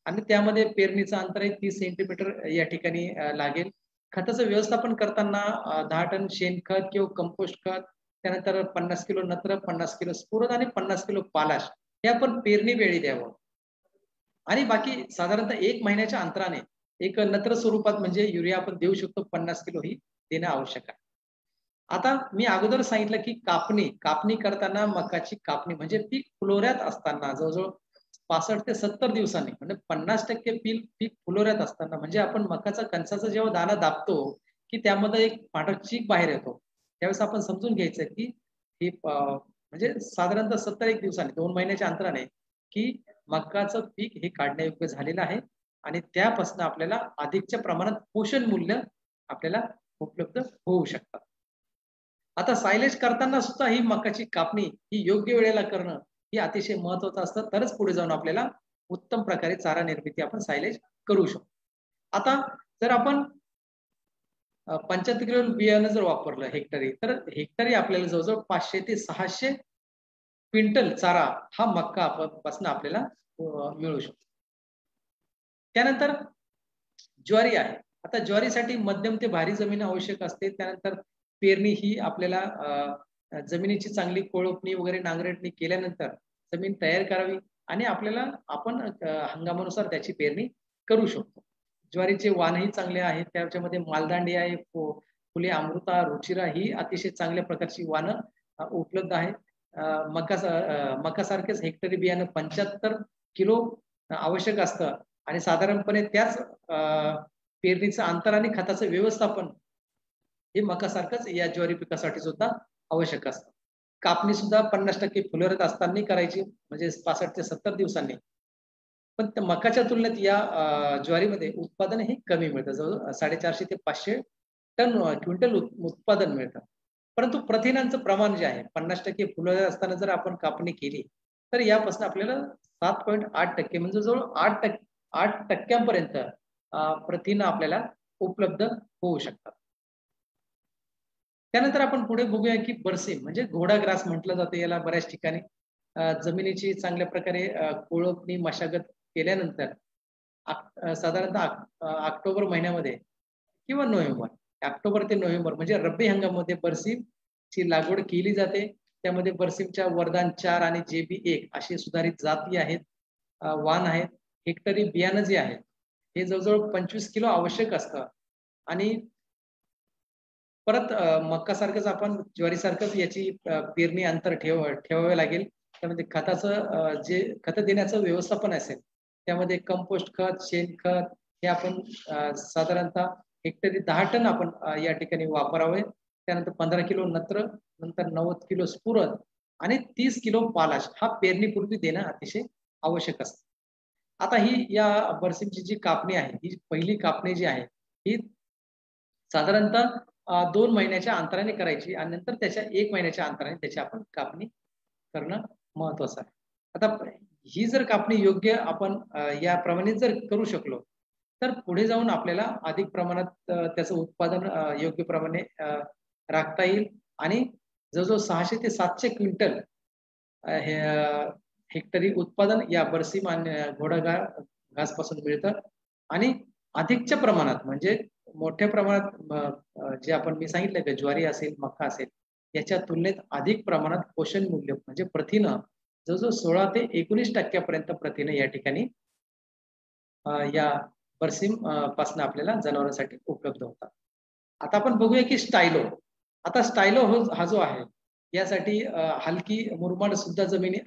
आणि त्यामध्ये पेरणीचं अंतर आहे 30 सेंटीमीटर या ठिकाणी लागेल. खताचं व्यवस्थापन करताना 10 टन शेणखत किंवा कंपोस्ट खत, त्यानंतर 50 किलो नत्र, 50 किलो स्फुरद आणि 50 किलो पालाश हे आपण पेरणी वेळी द्यावं. आणि बाकी साधारणतः 1 महिन्याच्या अंतराने एक नत्र स्वरूपात म्हणजे युरिया आपण देऊ शकतो, 50 किलो ही देणं आवश्यक आहे. आता मी अगोदर सांगितलं की कापणी करताना मकाची कापणी म्हणजे पीक फुलोऱ्यात असताना जवळजवळ 65 ते 70 दिवसांनी म्हणजे 50% पीक फुलोऱ्यात असताना म्हणजे आपण मकाचा कणसाचा जेव्हा दाणा दाबतो की त्यामध्ये एक पांढरा चीक बाहेर येतो, त्यावेळेस आपण समजून घ्यायचं की हे म्हणजे साधारणतः 70 दिवसांनी 2 महिन्याच्या अंतराने की मकाचं पीक हे काढण्यायोग्य झालेलं आहे आणि त्यापासून आपल्याला अधिकच्या प्रमाणात पोषण मूल्य आपल्याला उपलब्ध होऊ शकतात. आता सायलेज करताना सुद्धा ही मकाची कापणी ही योग्य वेळेला करणं ही अतिशय महत्वाचं असतं, तरच पुढे जाऊन आपल्याला उत्तम प्रकारे चारा निर्मिती आपण सायलेज करू शकतो. आता जर आपण 75 किलो बियाणं जर वापरलं हेक्टरी, तर हेक्टरी आपल्याला जवळजवळ 500 ते 600 क्विंटल चारा हा मक्का पासून आपल्याला मिळू शकतो. त्यानंतर ज्वारी आहे. आता ज्वारीसाठी मध्यम ते भारी जमीन आवश्यक असते. त्यानंतर पेरणी ही आपल्याला जमिनीची चांगली कोळपणी वगैरे नांगरटणी केल्यानंतर जमीन तयार करावी आणि आपण हंगामानुसार त्याची पेरणी करू शकतो. ज्वारीचे वाणही चांगले आहेत. त्याच्यामध्ये मालदांडी आहे, फुले अमृता, रुचिरा ही अतिशय चांगल्या प्रकारची वाणं उपलब्ध आहेत. मकासारखेच हेक्टरी बियाणं 75 किलो आवश्यक असतं आणि साधारणपणे त्याच पेरणीचं अंतर आणि खताचं व्यवस्थापन हे मकासारखंच या ज्वारी पिकासाठी सुद्धा आवश्यक असतं. कापणी सुद्धा 50% फुलरत असताना करायची, म्हणजे 65 ते 70 दिवसांनी. पण मकाच्या तुलनेत या ज्वारीमध्ये उत्पादन हे कमी मिळतं. जवळ 450 ते 500 टन क्विंटल उत्पादन मिळतं. परंतु प्रथिनांचं प्रमाण जे आहे 50% फुलरत असताना जर आपण कापणी केली तर यापासून आपल्याला 7.8% म्हणजे जवळ 8% प्रथिन आपल्याला उपलब्ध होऊ शकतात. त्यानंतर आपण पुढे बघूया की बरसीम म्हणजे घोडा ग्रास म्हटलं जातं याला बऱ्याच ठिकाणी. जमिनीची चांगल्या प्रकारे कोळपणी मशागत केल्यानंतर साधारणतः ऑक्टोबर महिन्यामध्ये किंवा ऑक्टोबर ते नोव्हेंबर म्हणजे रब्बी हंगामामध्ये बरसीमची लागवड केली जाते. त्यामध्ये बरसीमच्या वरदान 4 आणि JB1 असे सुधारित जाती आहेत, वाण आहेत. हेक्टरी बियाणं जे आहे हे जवळजवळ 25 किलो आवश्यक असतं आणि परत मक्कासारखंच आपण ज्वारीसारखंच याची पेरणी अंतर ठेवावे लागेल. त्यामध्ये खताचं जे खत देण्याचं व्यवस्थापन असेल त्यामध्ये कंपोस्ट खत, शेणखत हे आपण साधारणतः हेक्टरी 10 टन आपण या ठिकाणी वापरावे. त्यानंतर 15 किलो नत्र, नंतर 90 किलो स्फुरद आणि 30 किलो पालाश हा पेरणीपूर्वी देणं अतिशय आवश्यक असतं. आता ही या बरसीमची जी कापणी आहे ही पहिली कापणी जी आहे ही साधारणतः 2 महिन्याच्या अंतराने करायची आणि नंतर त्याच्या 1 महिन्याच्या अंतराने त्याची आपण कापणी करणं महत्वाचं आहे. आता ही जर कापणी योग्य आपण याप्रमाणे जर करू शकलो तर पुढे जाऊन आपल्याला अधिक प्रमाणात त्याचं उत्पादन योग्य प्रमाणे राखता येईल आणि जवळजवळ 600 ते 700 क्विंटल हेक्टरी उत्पादन या बरसीम आणि घोडा घास पासून मिळतं आणि अधिकच्या प्रमाणात म्हणजे मोठ्या प्रमाणात जे आपण मी सांगितलं की ज्वारी असेल, मका असेल याच्या तुलनेत अधिक प्रमाणात पोषण मूल्य म्हणजे प्रथिन जवळजवळ 16 ते 19% प्रथिन या ठिकाणी या बरसीम पासून आपल्याला जनावरांसाठी उपलब्ध होतात. आता आपण बघूया की स्टायलो. आता स्टायलो हा जो आहे यासाठी हलकी मुरमाड सुद्धा जमिनी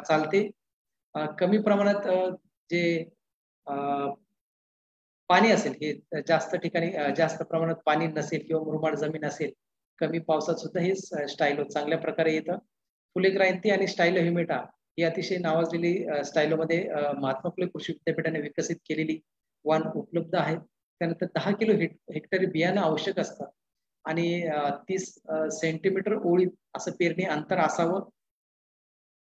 चालते. कमी प्रमाणात जे पाणी असेल हे जास्त ठिकाणी जास्त प्रमाणात पाणी नसेल किंवा मुरमाड जमीन असेल कमी पावसात सुद्धा हे स्टायलो चांगल्या प्रकारे येतं. फुले क्रांती आणि स्टायलो ह्युमिटा ही अतिशय नावाजलेली स्टायलोमध्ये महात्मा फुले कृषी विद्यापीठाने विकसित केलेली वाण उपलब्ध आहेत. त्यानंतर 10 किलो हेक्टरी बियाणं आवश्यक असतं आणि 30 सेंटीमीटर ओळीत असं पेरणी अंतर असावं.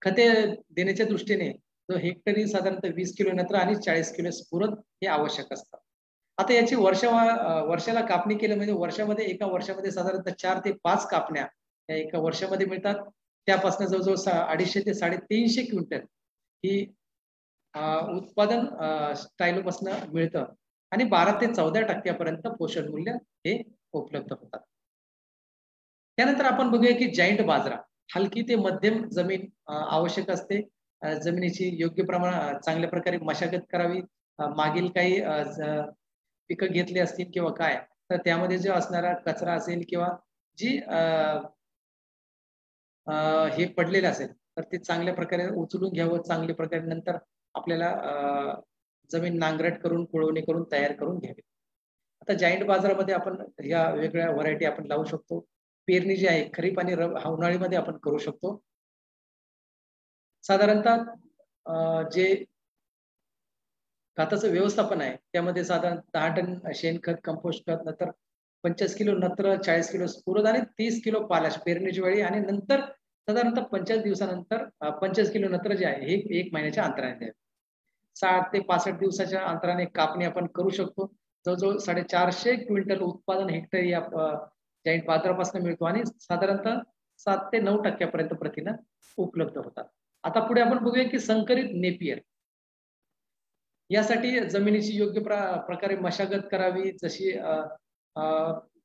खते देण्याच्या दृष्टीने जो हेक्टरी साधारणतः 20 किलो नत्र आणि 40 किलो स्फुरद हे आवश्यक असतं. आता याची वर्षाला कापणी केली म्हणजे एका वर्षामध्ये साधारणतः 4 ते 5 कापण्या या एका वर्षामध्ये मिळतात. त्यापासून जवळजवळ 250 ते 350 क्विंटल ही उत्पादन स्टायलोपासून मिळतं आणि 12 ते 14% पोषण मूल्य हे उपलब्ध होतात. त्यानंतर आपण बघूया की जायंट बाजरा. हलकी ते मध्यम जमीन आवश्यक असते. जमिनीची योग्य प्रमाणात चांगल्या प्रकारे मशागत करावी. मागील काही पिकं घेतली असतील किंवा काय तर त्यामध्ये जो असणारा कचरा असेल किंवा जी हे पडलेलं असेल तर ते चांगल्या प्रकारे उचलून घ्यावं. चांगल्या प्रकारे नंतर आपल्याला जमीन नांगरट करून कुळवणी करून तयार करून घ्यावी. आता जायंट बाजारामध्ये आपण या वेगळ्या व्हरायटी आपण लावू शकतो. पेरणी जी आहे खरीप आणि उन्हाळीमध्ये आपण करू शकतो. साधारणतः जे खताचं व्यवस्थापन आहे त्यामध्ये साधारण 10 टन शेणखत, कंपोस्ट खत, नंतर 25 किलो नत्र, 40 किलो स्फुरद आणि 30 किलो पालाश पेरणीच्या वेळी आणि नंतर साधारणतः 50 दिवसानंतर 25 किलो नत्र जे आहे हे 1 महिन्याच्या अंतराने द्यावे. 60 ते 65 दिवसाच्या अंतराने कापणी आपण करू शकतो. जवळजवळ 450 क्विंटल उत्पादन हेक्टरी या जायंट बाजारापासून मिळतो आणि साधारणतः 7 ते 9% प्रथिन उपलब्ध होतात. आता पुढे आपण बघूया की संकरित नेपियर. यासाठी जमिनीची योग्य प्रकारे मशागत करावी, जशी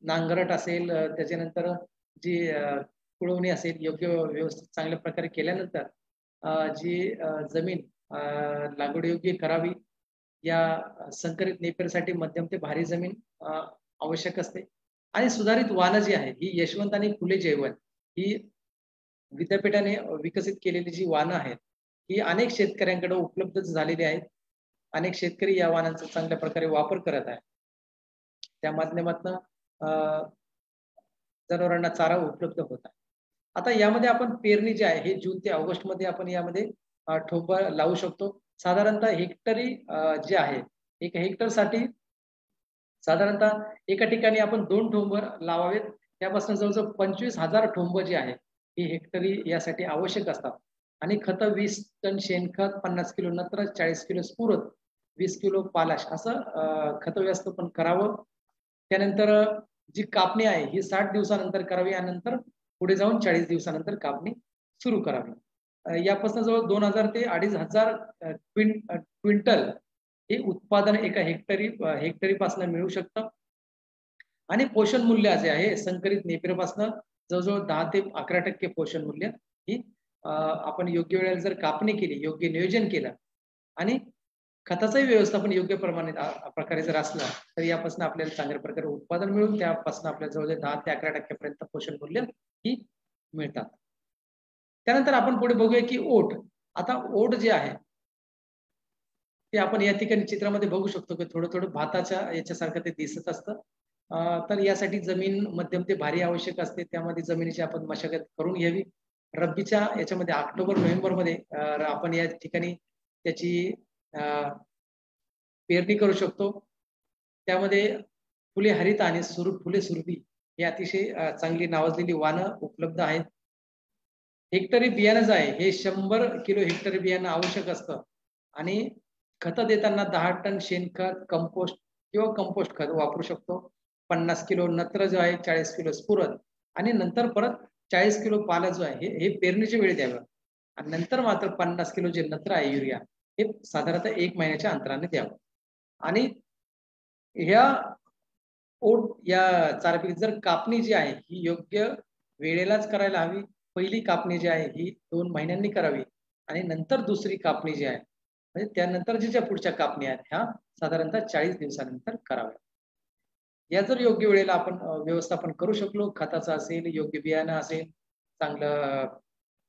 नांगरट असेल, त्याच्यानंतर जी कुळवणी असेल, योग्य व्यवस्थित चांगल्या प्रकारे केल्यानंतर जी जमीन लागवडीयोग्य करावी. या संकरित नेपेरसाठी मध्यम ते भारी जमीन आवश्यक असते. आणि सुधारित वाहनं जी आहे ही यशवंत आणि फुले जैवत ही विद्यापीठाने विकसित केलेली जी वाहनं आहेत ही अनेक शेतकऱ्यांकडे उपलब्ध झालेली आहेत. अनेक शेतकरी या वाहनांचा चांगल्या प्रकारे वापर करत आहे. त्या माध्यमातून जनावरांना चारा उपलब्ध होत आहे. आता यामध्ये आपण पेरणी जी आहे हे जून ते ऑगस्ट मध्ये आपण यामध्ये ठोंब लावू शकतो. साधारणतः हेक्टरी जे आहे 1 हेक्टरसाठी साधारणतः एका ठिकाणी आपण 2 ठोंब लावावेत. त्यापासून जवळजवळ 25,000 ठोंब जे आहे ही हेक्टरी यासाठी आवश्यक असतात. आणि खत 20 टन शेणखत, 50 किलो नत्र, 40 किलो स्फुरद, 20 किलो पालाश असं खत व्यवस्थापन करावं. त्यानंतर जी कापणी आहे ही 60 दिवसानंतर करावी आणि नंतर पुढे जाऊन 40 दिवसानंतर कापणी सुरू करावी. यापासून जवळ 2000 ते 2500 क्विंटल हे उत्पादन एका हेक्टरीपासून मिळू शकतं. आणि पोषण मूल्य जे आहे संकरित नेपेरपासून जवळजवळ 10 ते 11% पोषण मूल्य ही आपण योग्य वेळेला जर कापणी केली, योग्य नियोजन केलं आणि खताचंही व्यवस्थापन योग्य प्रकारे जर असलं तर यापासून आपल्याला चांगल्या प्रकारे उत्पादन मिळून त्यापासून आपल्याला जवळजवळ 10 ते 11% पर्यंत पोषण मूल्य ही मिळतात. त्यानंतर आपण पुढे बघूया की ओट. आता ओट जे आहे ते आपण या ठिकाणी चित्रामध्ये बघू शकतो की थोडं थोडं भाताच्या याच्यासारखं ते दिसत असतं. तर यासाठी जमीन मध्यम ते भारी आवश्यक असते. त्यामध्ये जमिनीची आपण मशागत करून घ्यावी. रब्बीच्या याच्यामध्ये ऑक्टोबर नोव्हेंबर मध्ये आपण या ठिकाणी त्याची पेरणी करू शकतो. त्यामध्ये फुले हरित आणि फुले सुरभी ही अतिशय चांगली नावाजलेली वाहनं उपलब्ध आहेत. हेक्टरी बियाणं जे आहे हे 100 किलो हेक्टरी बियाणं आवश्यक असतं. आणि खत देताना 10 टन शेणखत, कंपोस्ट किंवा कंपोस्ट खत वापरू शकतो. 50 किलो नत्र जो आहे, 40 किलो स्फुरद आणि नंतर परत 40 किलो पाला जो आहे हे पेरणीच्या वेळी द्यावं. आणि नंतर मात्र 50 किलो जे नत्र आहे युरिया हे साधारणतः 1 महिन्याच्या अंतराने द्यावं. आणि ह्या ओट या चारापैकी जर कापणी जी आहे ही योग्य वेळेलाच करायला हवी. पहिली कापणी जी आहे ही 2 महिन्यांनी करावी आणि नंतर दुसरी कापणी जी आहे म्हणजे त्यानंतर ज्या पुढच्या कापणी आहेत ह्या साधारणतः 40 दिवसानंतर कराव्या. या जर योग्य वेळेला आपण व्यवस्थापन करू शकलो, खताचं असेल, योग्य बियाणं असेल, चांगलं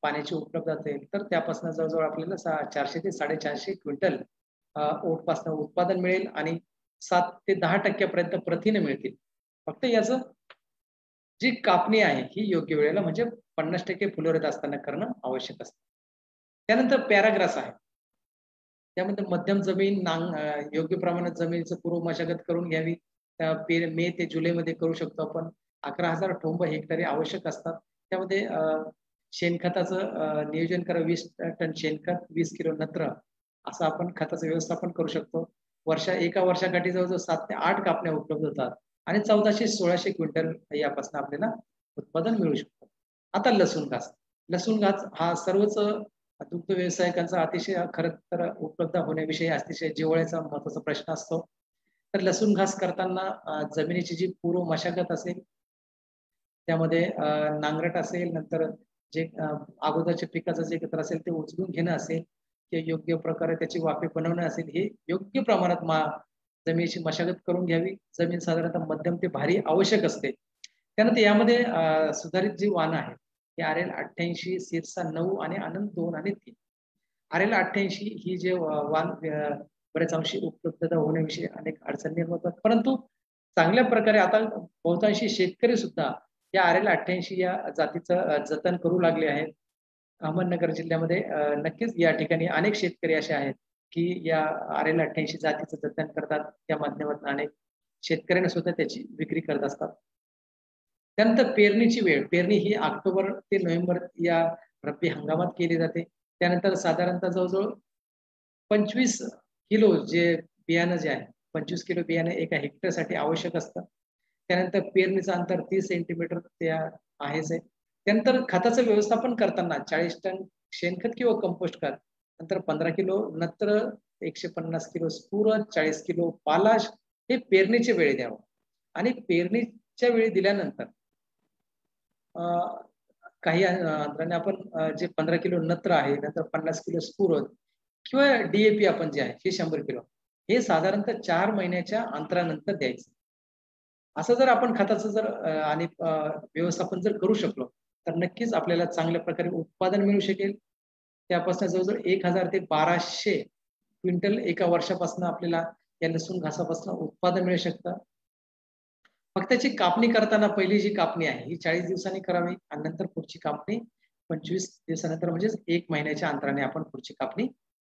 पाण्याची उपलब्ध असेल तर त्यापासून जवळजवळ आपल्याला 400 ते 450 क्विंटल ओटपासून उत्पादन मिळेल आणि 7 ते 10% पर्यंत प्रथिने मिळतील. फक्त याचं जी कापणी आहे ही योग्य वेळेला म्हणजे 50% फुलोऱ्यात असताना करणं आवश्यक असतं. त्यानंतर पॅराग्रास आहे. त्यामध्ये मध्यम जमीन योग्य प्रमाणात जमिनीचं पूर्व मशागत करून घ्यावी. मे ते जुलैमध्ये करू शकतो आपण. 11,000 ठोंब हेक्टरी आवश्यक असतात. त्यामध्ये शेणखताचं नियोजन करा. 20 टन शेणखत, 20 किलो नत्र असं आपण खताचं व्यवस्थापन करू शकतो. एका वर्षाकाठी जवळजवळ 7 ते 8 कापण्या उपलब्ध होतात आणि 1400-1600 क्विंटल यापासून आपल्याला उत्पादन मिळू शकतं. आता लसूण घास. लसूण घास हा सर्वच दुग्ध व्यवसायिकांचा अतिशय खरं तर उपलब्ध होण्याविषयी अतिशय जिव्हाळ्याचा महत्वाचा प्रश्न असतो. तर लसूण घास करताना जमिनीची जी पूर्व मशागत असेल, त्यामध्ये नांगरट असेल, नंतर जे अगोदरच्या पिकाचं जे एकत्र असेल ते उचलून घेणं असेल, ते योग्य प्रकारे त्याची वाफे बनवणं असेल, हे योग्य प्रमाणात जमिनीची मशागत करून घ्यावी. जमीन साधारणतः मध्यम ते भारी आवश्यक असते. त्यानंतर यामध्ये सुधारित जी वाहनं आहेत ती RL 88, सिरसा 9 आणि आनंद 2 आणि 3. RL 88 ही जे वाहन बऱ्याच अंशी उपलब्धता होण्याविषयी अनेक अडचणी निर्माण होतात. परंतु चांगल्या प्रकारे आता बहुतांशी शेतकरी सुद्धा या RL 88 या जातीचं जतन करू लागले आहेत. अहमदनगर जिल्ह्यामध्ये नक्कीच या ठिकाणी अनेक शेतकरी असे आहेत की या RL 88 जातीचं जतन करतात. त्या माध्यमातून अनेक शेतकऱ्यांना सुद्धा त्याची विक्री करत असतात. त्यानंतर पेरणीची वेळ. पेरणी ही ऑक्टोबर ते नोव्हेंबर या रब्बी हंगामात केली जाते. त्यानंतर साधारणतः जवळजवळ 25 किलो जे बियाणं जे आहे 25 किलो बियाणं एका हेक्टरसाठी आवश्यक असतं. त्यानंतर पेरणीचं अंतर 30 सेंटीमीटर त्या आहेच आहे. त्यानंतर खताचं व्यवस्थापन करताना 40 टन शेणखत किंवा कंपोस्ट खत, नंतर 15 किलो नत्र 150 किलो स्फुरद, 40 किलो पालाश हे पेरणीच्या वेळी द्यावं. आणि पेरणीच्या वेळी दिल्यानंतर काही अंतराने आपण जे 15 किलो नत्र आहे, नंतर 50 किलो स्फुरद किंवा DAP आपण जे आहे हे 100 किलो हे साधारणतः 4 महिन्याच्या अंतरानंतर द्यायचं. असं जर आपण खताचं जर आणि व्यवस्थापन जर करू शकलो तर नक्कीच आपल्याला चांगल्या प्रकारे उत्पादन मिळू शकेल. त्यापासून जवळजवळ 1000 ते 1200 क्विंटल एका वर्षापासून आपल्याला या लसूण घासापासून उत्पादन मिळू शकतं. फक्त त्याची कापणी करताना पहिली जी कापणी आहे ही 40 दिवसांनी करावी आणि नंतर पुढची कापणी 25 दिवसानंतर म्हणजेच 1 महिन्याच्या अंतराने आपण पुढची कापणी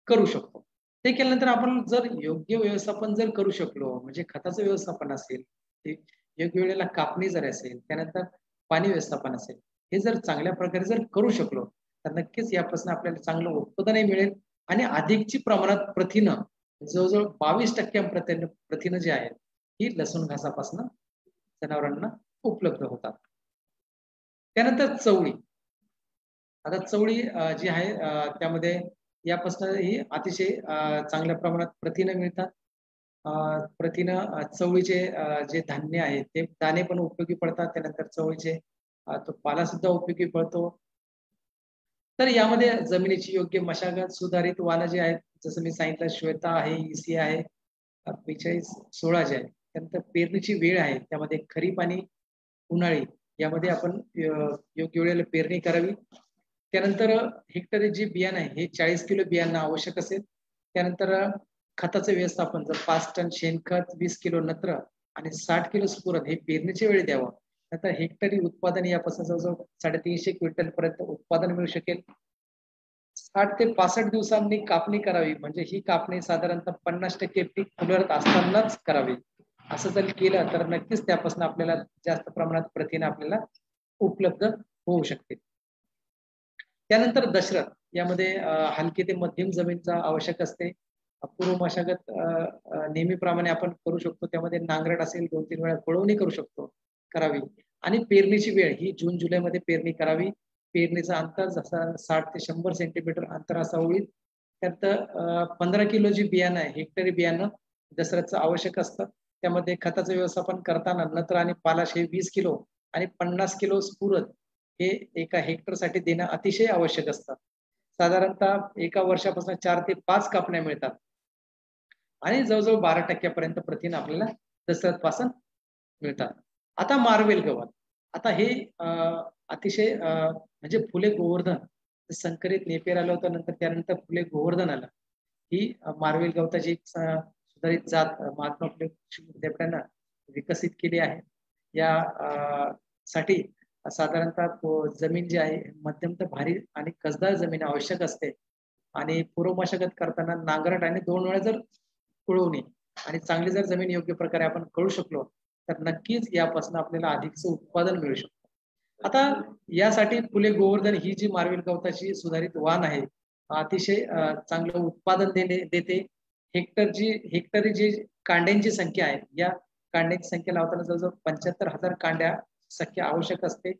करू शकतो. ते केल्यानंतर आपण जर योग्य व्यवस्थापन जर करू शकलो म्हणजे खताचं व्यवस्थापन असेल, योग्य वेळेला कापणी जर असेल, त्यानंतर पाणी व्यवस्थापन असेल, हे जर चांगल्या प्रकारे जर करू शकलो तर नक्कीच यापासून आपल्याला चांगलं उत्पादनही मिळेल आणि अधिकची प्रमाणात प्रथिनं जवळजवळ 22% प्रथिनं जे आहेत ही लसूण घासापासून जनावरांना उपलब्ध होतात. त्यानंतर चवळी. आता चवळी जी आहे त्यामध्ये यापासून ही अतिशय चांगल्या प्रमाणात प्रथिनं मिळतात. प्रथिनं चवळीचे जे धान्य आहे ते दाणे पण उपयोगी पडतात. त्यानंतर चवळीचे तो पाला सुद्धा उपयोगी पडतो. तर यामध्ये जमिनीची योग्य मशागत, सुधारित वाहनं जे आहेत जसं मी सांगितलं श्वेता आहे, EC आहे, 45-16 जे आहे. त्यानंतर पेरणीची वेळ आहे त्यामध्ये खरीप आणि उन्हाळी यामध्ये आपण योग्य वेळेला पेरणी करावी. त्यानंतर हेक्टरी जे बियाणं आहे हे 40 किलो बियाणं आवश्यक असेल. त्यानंतर खताचं व्यवस्थापन जर 5 टन शेणखत, 20 किलो नत्र आणि 60 किलो स्फुरद हे पेरणीच्या वेळी द्यावं. नंतर हेक्टरी उत्पादन यापासून जवळजवळ 350 क्विंटल पर्यंत उत्पादन मिळू शकेल. 60 ते 65 दिवसांनी कापणी करावी म्हणजे ही कापणी साधारणतः 50% पीक फुलत असतानाच करावी. असं जर केलं तर नक्कीच त्यापासून आपल्याला जास्त प्रमाणात प्रथिने आपल्याला उपलब्ध होऊ शकते. त्यानंतर दशरथ यामध्ये हलकी ते मध्यम जमीनचा आवश्यक असते. पूर्व मशागत नेहमीप्रमाणे आपण करू शकतो. त्यामध्ये नांगरट असेल 2-3 वेळा खोळवणी करू शकतो करावी. आणि पेरणीची वेळ ही जून जुलैमध्ये पेरणी करावी. पेरणीचा अंतर जसा 60 ते 100 सेंटीमीटर अंतर असावं होईल. त्यात 15 किलो जी बियाणं आहे हेक्टरी बियाणं दशरथचं आवश्यक असतं. त्यामध्ये खताचं व्यवस्थापन करताना नत्र आणि पालाश हे 20 किलो आणि 50 किलो स्फुरद हे एका हेक्टरसाठी देणं अतिशय आवश्यक असतं. साधारणतः एका वर्षापासून 4 ते 5 कापण्या मिळतात आणि जवळजवळ 12% पर्यंत प्रथिन आपल्याला दशरथ पासून मिळतात. आता मार्वेल गवत. आता हे अतिशय म्हणजे फुले गोवर्धन संकरित नेपियर आलं होतं नंतर त्यानंतर फुले गोवर्धन आलं. ही मार्वेल गवताची एक सुधारित जात महात्मा फुले विद्यापीठानं विकसित केली आहे. या साठी साधारणतः जमीन जी आहे मध्यम तर भारी आणि कसदार जमीन आवश्यक असते आणि पूर्व मशागत करताना नांगरट आणि 2 वेळा जर कुळवणी आणि चांगली जर जमीन योग्य प्रकारे आपण करू शकलो तर नक्कीच यापासून आपल्याला अधिकचं उत्पादन मिळू शकतं. आता यासाठी फुले गोवर्धन ही जी मार्वेल गवताची सुधारित वाण आहे अतिशय चांगलं उत्पादन देते. हेक्टरी जी कांड्यांची संख्या आहे या कांड्यांची संख्या लावताना जवळजवळ 75,000 कांड्या संख्या आवश्यक असते.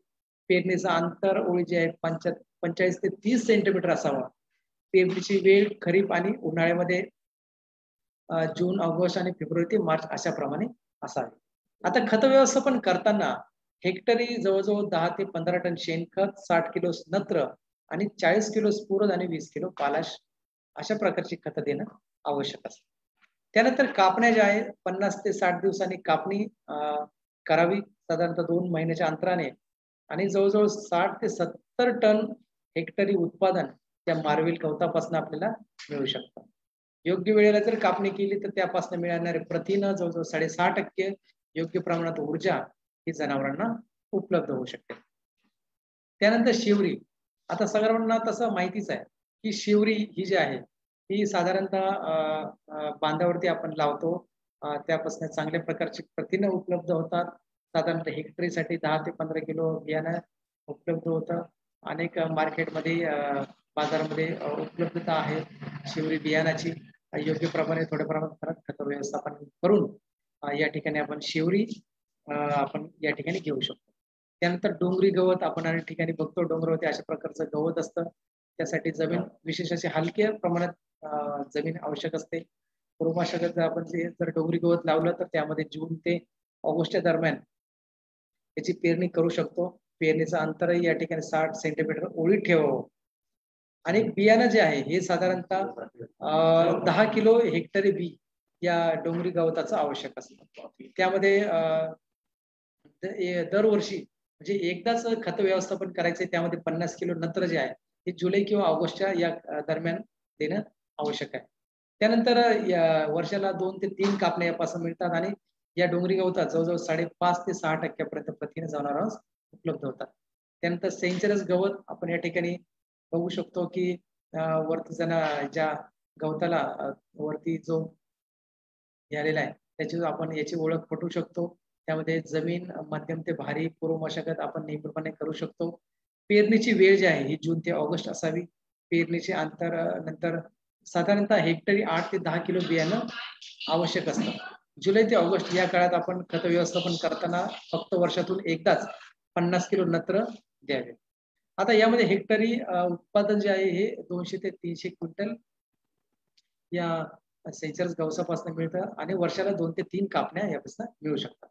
पेरणीचं अंतर ओळी जे आहे 45 ते 30 सेंटीमीटर असावा. पेरणीची वेळ खरीप आणि उन्हाळ्यामध्ये जून, ऑगस्ट आणि फेब्रुवारी ते मार्च अशा प्रमाणे असावे. आता खत व्यवस्थापन करताना हेक्टरी जवळजवळ 10 ते 15 टन शेणखत, 60 किलो नत्र आणि 40 किलो स्फुरद आणि 20 किलो पालाश अशा प्रकारची खतं देणं आवश्यक असतं. त्यानंतर कापण्या ज्या आहेत 50 ते 60 दिवसांनी कापणी करावी साधारणतः 2 महिन्याच्या अंतराने आणि जवळजवळ 60 ते 70 टन हेक्टरी उत्पादन त्या मार्वेल गवतापासून आपल्याला मिळू शकतं. योग्य वेळेला जर कापणी केली तर त्यापासून मिळणारे प्रथिनं जवळजवळ 6.5% योग्य प्रमाणात ऊर्जा ही जनावरांना उपलब्ध होऊ शकते. त्यानंतर शिवरी. आता सगळ्यांना तसं माहितीच आहे की शिवरी ही जी आहे ही साधारणतः बांधावरती आपण लावतो. त्यापासून चांगल्या प्रकारची प्रथिनं उपलब्ध होतात. साधारणतः हेक्टरीसाठी 10 ते 15 किलो बियाणं उपलब्ध होतं. अनेक मार्केटमध्ये बाजारामध्ये उपलब्धता आहे शिवरी बियाणाची. योग्य प्रमाणे थोड्या प्रमाणात खत व्यवस्थापन करून या ठिकाणी आपण शिवरी आपण या ठिकाणी घेऊ शकतो. त्यानंतर डोंगरी गवत आपण अनेक ठिकाणी बघतो डोंगरावरती अशा प्रकारचं गवत असतं. त्यासाठी जमीन विशेष अशी हलक्या प्रमाणात जमीन आवश्यक असते. पूर्वमशागत जर आपण जर डोंगरी गवत लावलं तर त्यामध्ये जून ते ऑगस्टच्या दरम्यान याची पेरणी करू शकतो. पेरणीचं अंतरही या ठिकाणी 60 सेंटीमीटर ओळीत ठेवावं. आणि बियाणं जे आहे हे साधारणतः 10 किलो हेक्टरी बी या डोंगरी गवताचं आवश्यक असतं. त्यामध्ये दरवर्षी म्हणजे एकदाच खत व्यवस्थापन करायचे. त्यामध्ये 50 किलो नत्र जे आहे हे जुलै किंवा ऑगस्टच्या या दरम्यान देणं आवश्यक आहे. त्यानंतर या वर्षाला 2 ते 3 कापण्या यापासून मिळतात आणि या डोंगरी गवतात जवळजवळ 5.5 ते 6% प्रथिने जनावरांस उपलब्ध होतात. त्यानंतर सेंचरस गवत आपण या ठिकाणी बघू शकतो की वरती ज्या गवताला वरती जो आलेला आहे त्याची आपण याची ओळख पटवू शकतो. त्यामध्ये जमीन मध्यम ते भारी पूर्व मशागत आपण नेहमीप्रमाणे करू शकतो. पेरणीची वेळ जी आहे ही जून ते ऑगस्ट असावी. पेरणीचे अंतर नंतर साधारणतः हेक्टरी 8 ते 10 किलो बियाणं आवश्यक असतं. जुलै ते ऑगस्ट या काळात आपण खत व्यवस्थापन करताना फक्त वर्षातून एकदाच 50 किलो नत्र द्यावे. आता यामध्ये हेक्टरी उत्पादन जे आहे हे 200 ते 300 क्विंटल या सेंचरस गवसापासून मिळतं आणि वर्षाला 2 ते 3 कापण्या यापासून मिळू शकतात.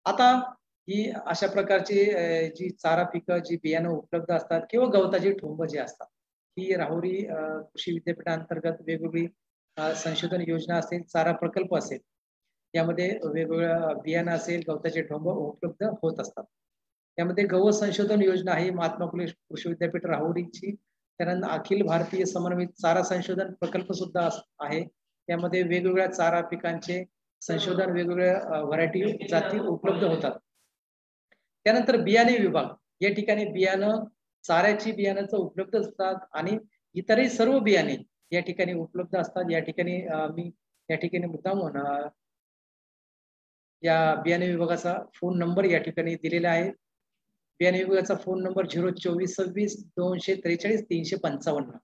आता ही अशा प्रकारची जी चारा पिकं जी बियाणं उपलब्ध असतात किंवा गवताची ठोंब जे असतात ही राहुरी कृषी विद्यापीठांतर्गत वेगवेगळी संशोधन योजना असेल, चारा प्रकल्प असेल, यामध्ये वेगवेगळ्या बियाणं असेल, गवताचे ठोंब उपलब्ध होत असतात. यामध्ये गवत संशोधन योजना ही महात्मा फुले कृषी विद्यापीठ राहुरीची. त्यानंतर अखिल भारतीय समन्वित चारा संशोधन प्रकल्प सुद्धा आहे. यामध्ये वेगवेगळ्या चारा पिकांचे संशोधन, वेगवेगळ्या व्हरायटी जाती उपलब्ध होतात. त्यानंतर बियाणे विभाग या ठिकाणी बियाणं चाऱ्याची बियाण्याचं उपलब्ध असतात आणि इतरही सर्व बियाणे या ठिकाणी उपलब्ध असतात. या ठिकाणी मी या ठिकाणी मुद्दामून या बियाणे विभागाचा फोन नंबर या ठिकाणी दिलेला आहे. बियाणे विभागाचा फोन नंबर 02426 243 355.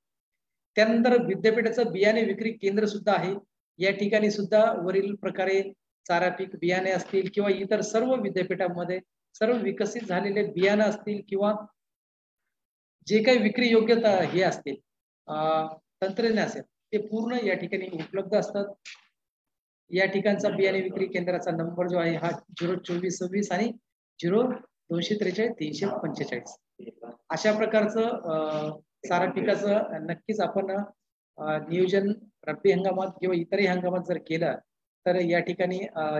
त्यानंतर विद्यापीठाचं बियाणे विक्री केंद्र सुद्धा आहे. या ठिकाणी सुद्धा वरील प्रकारे चारा पीक बियाणे असतील किंवा इतर सर्व विद्यापीठामध्ये सर्व विकसित झालेले बियाणं असतील किंवा जे काही विक्री योग्यता हे असतील तंत्रज्ञान असेल ते पूर्ण या ठिकाणी उपलब्ध असतात. या ठिकाणचा बियाणे विक्री केंद्राचा नंबर जो आहे हा 02426 आणि 0243 345. अशा प्रकारचं चारा पिकाचं नक्कीच आपण नियोजन रब्बी हंगामात किंवा इतरही हंगामात जर केलं तर या ठिकाणी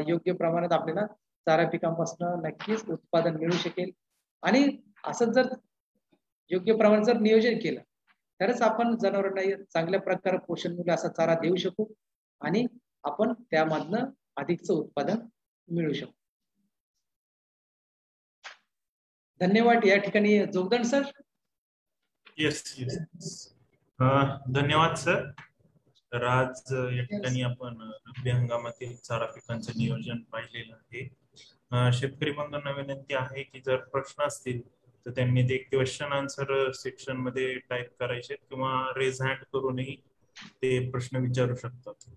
योग्य प्रमाणात आपल्याला चारा पिकांपासून नक्कीच उत्पादन मिळू शकेल. आणि असं जर योग्य प्रमाणात जर नियोजन केलं तरच आपण जनावरांना चांगल्या प्रकारे पोषण मूल्य असा चारा देऊ शकू आणि आपण त्यामधनं अधिकचं उत्पादन मिळू शकतो. धन्यवाद. या ठिकाणी जोगदंड सर. येस. धन्यवाद सर. तर आज या ठिकाणी आपण रब्बी हंगामातील चारा पिकांचं नियोजन पाहिलेलं आहे. शेतकरी बंधूंना विनंती आहे की जर प्रश्न असतील तर त्यांनी ते क्वेश्चन आन्सर सेक्शन मध्ये टाईप करायचे किंवा रेज हँड करूनही ते प्रश्न विचारू शकतात.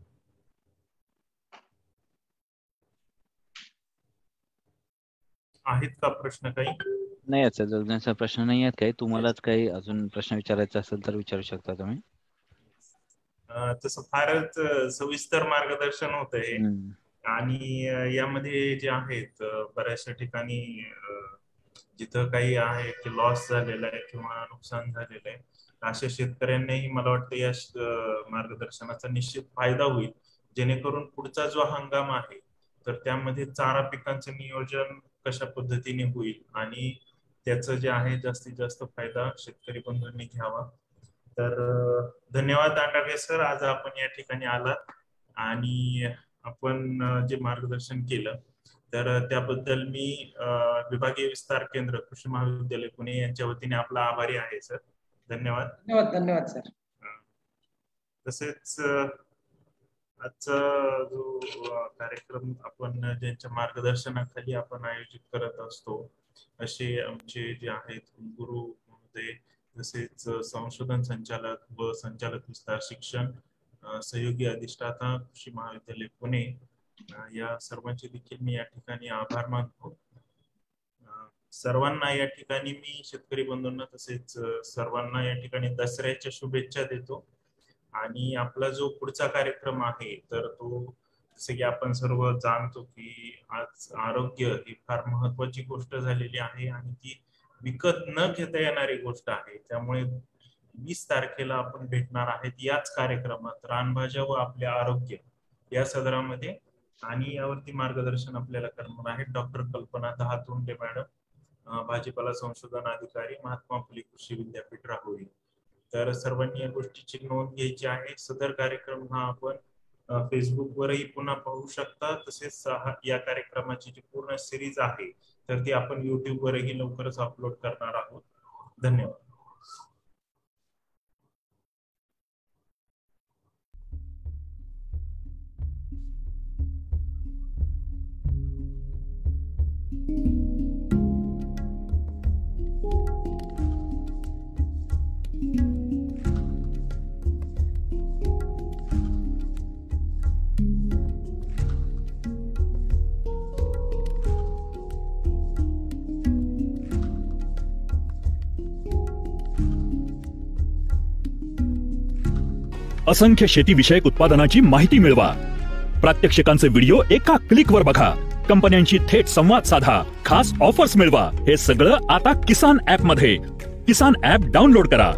आहेत का प्रश्न काही? नाही आहेत सर, प्रश्न नाही आहेत काही. तुम्हालाच काही अजून प्रश्न विचारायचा असेल तर विचारू शकता तुम्ही. तसं फारच सविस्तर मार्गदर्शन होत आहे आणि यामध्ये जे आहेत बऱ्याचशा ठिकाणी जिथं काही आहे की लॉस झालेला आहे किंवा नुकसान झालेलं आहे अशा शेतकऱ्यांनाही मला वाटतं या मार्गदर्शनाचा निश्चित फायदा होईल, जेणेकरून पुढचा जो हंगाम आहे तर त्यामध्ये चारा पिकांचं नियोजन कशा पद्धतीने होईल आणि त्याचं जे आहे जास्तीत जास्त फायदा शेतकरी बंधूंनी घ्यावा. तर धन्यवाद दांडागे सर, आज आपण या ठिकाणी आलात आणि आपण जे मार्गदर्शन केलं तर त्याबद्दल मी विभागीय विस्तार केंद्र कृषी महाविद्यालय पुणे यांच्या वतीने आपला आभारी आहे सर. धन्यवाद. धन्यवाद. धन्यवाद सर. तसेच आजचा जो कार्यक्रम आपण ज्यांच्या मार्गदर्शनाखाली आपण आयोजित करत असतो असे आमचे जे आहेत गुरु महोदय, तसेच संशोधन संचालक व संचालक विस्तार शिक्षण सहयोगी अधिष्ठाता कृषी महाविद्यालय पुणे, या सर्वांचे देखील मी या ठिकाणी आभार मानतो. सर्वांना या ठिकाणी मी शेतकरी बंधूंना तसेच सर्वांना या ठिकाणी दसऱ्याच्या शुभेच्छा देतो. आणि आपला जो पुढचा कार्यक्रम आहे तर तो जसे की आपण सर्व जाणतो की आज आरोग्य ही फार महत्वाची गोष्ट झालेली आहे आणि ती विकत न घेता येणारी गोष्ट आहे. त्यामुळे 20 तारखेला आपण भेटणार आहेत याच कार्यक्रमात रानभाज्या व आपले आरोग्य या सदरामध्ये, आणि यावरती मार्गदर्शन आपल्याला करणार आहेत डॉक्टर कल्पना दहातोंडे मॅडम, भाजीपाला संशोधन अधिकारी, महात्मा फुले कृषी विद्यापीठ राहुरी. तर सर्वांनी या गोष्टीची नोंद घ्यायची आहे. सदर कार्यक्रम हा आपण फेसबुक वरही पुन्हा पाहू शकता. तसेच या कार्यक्रमाची जी पूर्ण सिरीज आहे तर ती आपण YouTube वरही लवकरच अपलोड करणार आहोत. धन्यवाद. असंख्य शेती विषयक उत्पादनाची माहिती मिळवा. प्रात्यक्षिकांचे व्हिडिओ एका क्लिकवर बघा. कंपन्यांशी थेट संवाद साधा. खास ऑफर्स मिळवा. हे सगळं आता किसान ऍप मध्ये. किसान ऍप डाउनलोड करा.